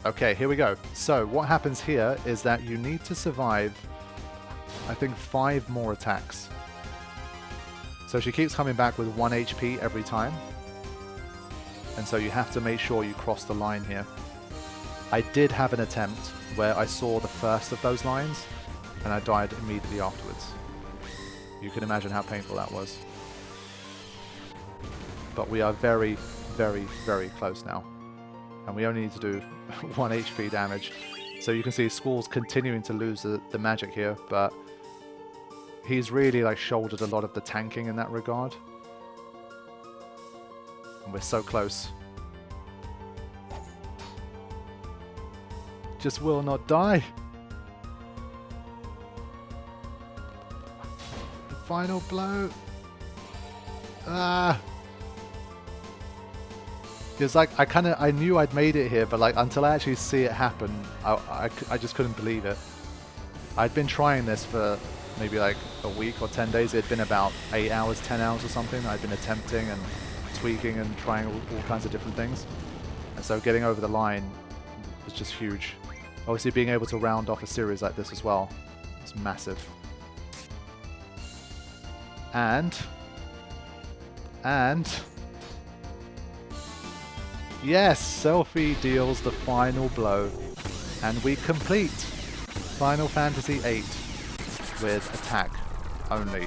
Okay, here we go. So what happens here is that you need to survive, I think, 5 more attacks. So she keeps coming back with 1 HP every time. And so you have to make sure you cross the line here. I did have an attempt where I saw the first of those lines and I died immediately afterwards. You can imagine how painful that was. But we are very, very, very close now. And we only need to do 1 HP damage. So you can see Squall's continuing to lose the magic here, but he's really like shouldered a lot of the tanking in that regard. And we're so close. Just will not die. The final blow. Ah. Because like I knew I'd made it here, but like until I actually see it happen, I just couldn't believe it. I'd been trying this for maybe like a week or 10 days. It'd been about 8 hours, 10 hours or something. I'd been attempting and tweaking and trying all kinds of different things. And so getting over the line was just huge. Obviously being able to round off a series like this as well is massive. And yes, Selphie deals the final blow, and we complete Final Fantasy VIII with attack only.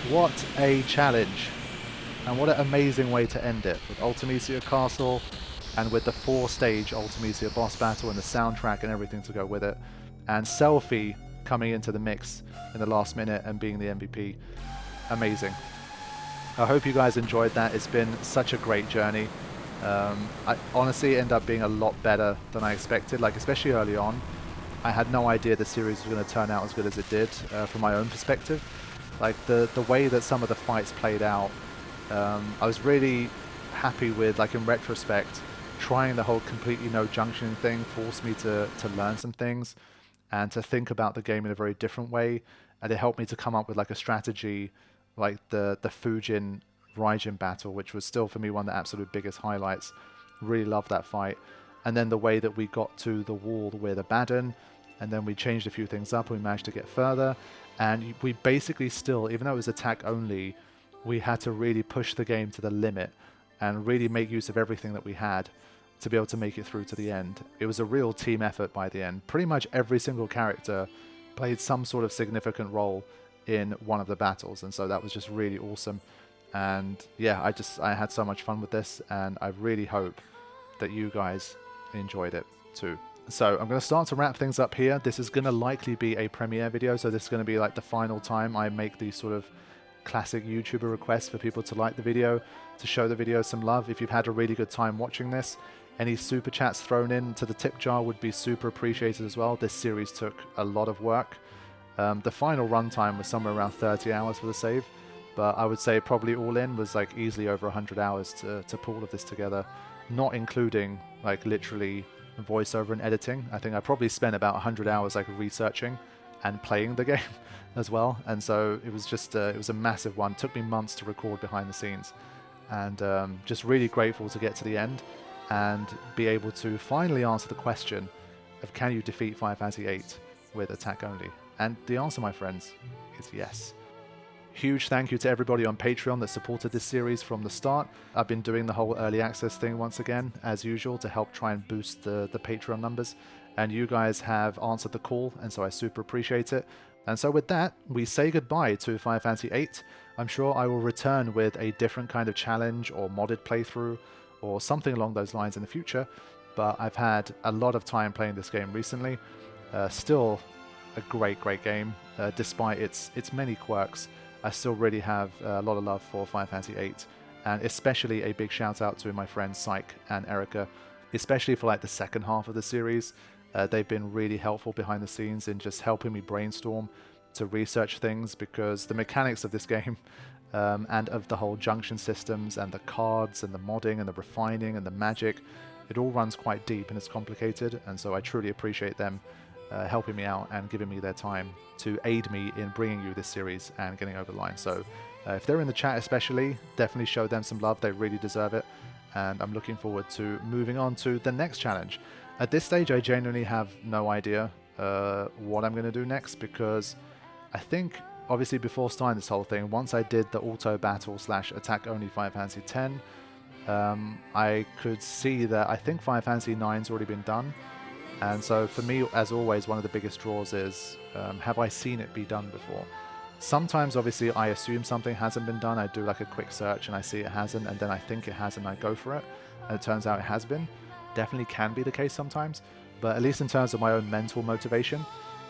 What a challenge, and what an amazing way to end it, with Ultimecia Castle, and with the 4-stage Ultimecia boss battle and the soundtrack and everything to go with it, and Selphie coming into the mix in the last minute and being the MVP. Amazing. I hope you guys enjoyed that. It's been such a great journey. I honestly end up being a lot better than I expected, like especially early on. I had no idea the series was going to turn out as good as it did from my own perspective. Like the way that some of the fights played out, I was really happy with, like in retrospect, trying the whole completely no junction thing forced me to learn some things and to think about the game in a very different way, and it helped me to come up with like a strategy like the Fujin Raijin battle, which was still for me one of the absolute biggest highlights. Really loved that fight. And then the way that we got to the wall with Abaddon, and then we changed a few things up and we managed to get further, and we basically still, even though it was attack only, we had to really push the game to the limit and really make use of everything that we had to be able to make it through to the end. It was a real team effort by the end. Pretty much every single character played some sort of significant role in one of the battles, and so that was just really awesome. And yeah, I had so much fun with this, and I really hope that you guys enjoyed it too. So I'm going to start to wrap things up here. This is going to likely be a premiere video, so this is going to be like the final time I make these sort of classic YouTuber requests for people to like the video, to show the video some love. If you've had a really good time watching this, any super chats thrown in to the tip jar would be super appreciated as well. This series took a lot of work. The final runtime was somewhere around 30 hours for the save, but I would say probably all in was like easily over 100 hours to pull all of this together, not including like literally voiceover and editing. I think I probably spent about 100 hours like researching and playing the game as well, and so it was just it was a massive one. It took me months to record behind the scenes, and just really grateful to get to the end and be able to finally answer the question of can you defeat Final Fantasy VIII with attack only? And the answer, my friends, is yes. Huge thank you to everybody on Patreon that supported this series from the start. I've been doing the whole early access thing once again, as usual, to help try and boost the Patreon numbers. And you guys have answered the call, and so I super appreciate it. And so with that, we say goodbye to Final Fantasy VIII. I'm sure I will return with a different kind of challenge or modded playthrough or something along those lines in the future. But I've had a lot of time playing this game recently. Still a great game, despite its many quirks. I still really have a lot of love for Final Fantasy VIII, and especially a big shout out to my friends Syke and Erica, especially for like the second half of the series. They've been really helpful behind the scenes in just helping me brainstorm to research things, because the mechanics of this game and of the whole junction systems and the cards and the modding and the refining and the magic it all runs quite deep and it's complicated, and so I truly appreciate them helping me out and giving me their time to aid me in bringing you this series and getting over the line. So if they're in the chat especially, definitely show them some love. They really deserve it, and I'm looking forward to moving on to the next challenge. At this stage, I genuinely have no idea what I'm going to do next, because I think, obviously before starting this whole thing, once I did the auto battle / attack only Final Fantasy X, I could see that I think Final Fantasy IX's already been done. And so for me, as always, one of the biggest draws is, have I seen it be done before? Sometimes, obviously, I assume something hasn't been done. I do like a quick search and I see it hasn't, and then I think it has and I go for it, and it turns out it has been. Definitely can be the case sometimes, but at least in terms of my own mental motivation,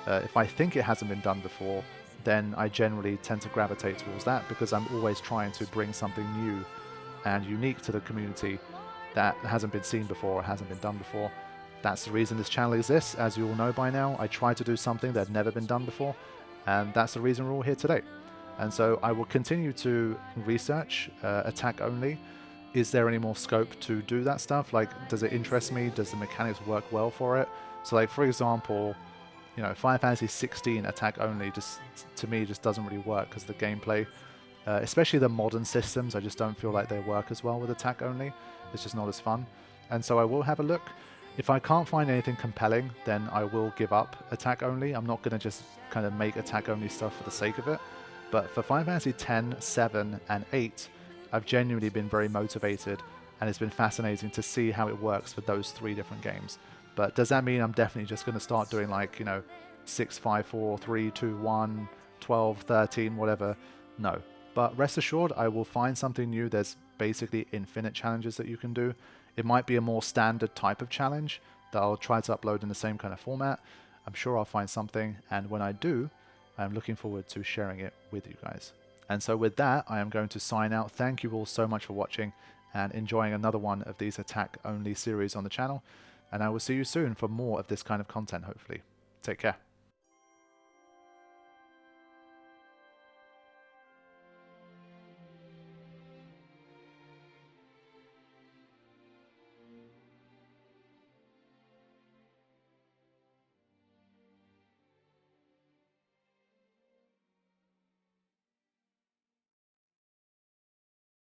if I think it hasn't been done before, then I generally tend to gravitate towards that, because I'm always trying to bring something new and unique to the community that hasn't been seen before or hasn't been done before. That's the reason this channel exists. As you all know by now, I try to do something that had never been done before, and that's the reason we're all here today. And so I will continue to research attack only. Is there any more scope to do that stuff? Like, does it interest me? Does the mechanics work well for it? So, like, for example, you know, Final Fantasy 16 attack only just, to me, just doesn't really work, because the gameplay, especially the modern systems, I just don't feel like they work as well with attack only. It's just not as fun. And so I will have a look. If I can't find anything compelling, then I will give up attack only. I'm not going to just kind of make attack only stuff for the sake of it. But for Final Fantasy X, 7, and 8, I've genuinely been very motivated, and it's been fascinating to see how it works for those 3 different games. But does that mean I'm definitely just going to start doing, like, you know, 6, 5, 4, 3, 2, 1, 12, 13, whatever? No. But rest assured, I will find something new. There's basically infinite challenges that you can do. It might be a more standard type of challenge that I'll try to upload in the same kind of format. I'm sure I'll find something, and when I do, I'm looking forward to sharing it with you guys. And so with that, I am going to sign out. Thank you all so much for watching and enjoying another one of these attack-only series on the channel. And I will see you soon for more of this kind of content, hopefully. Take care.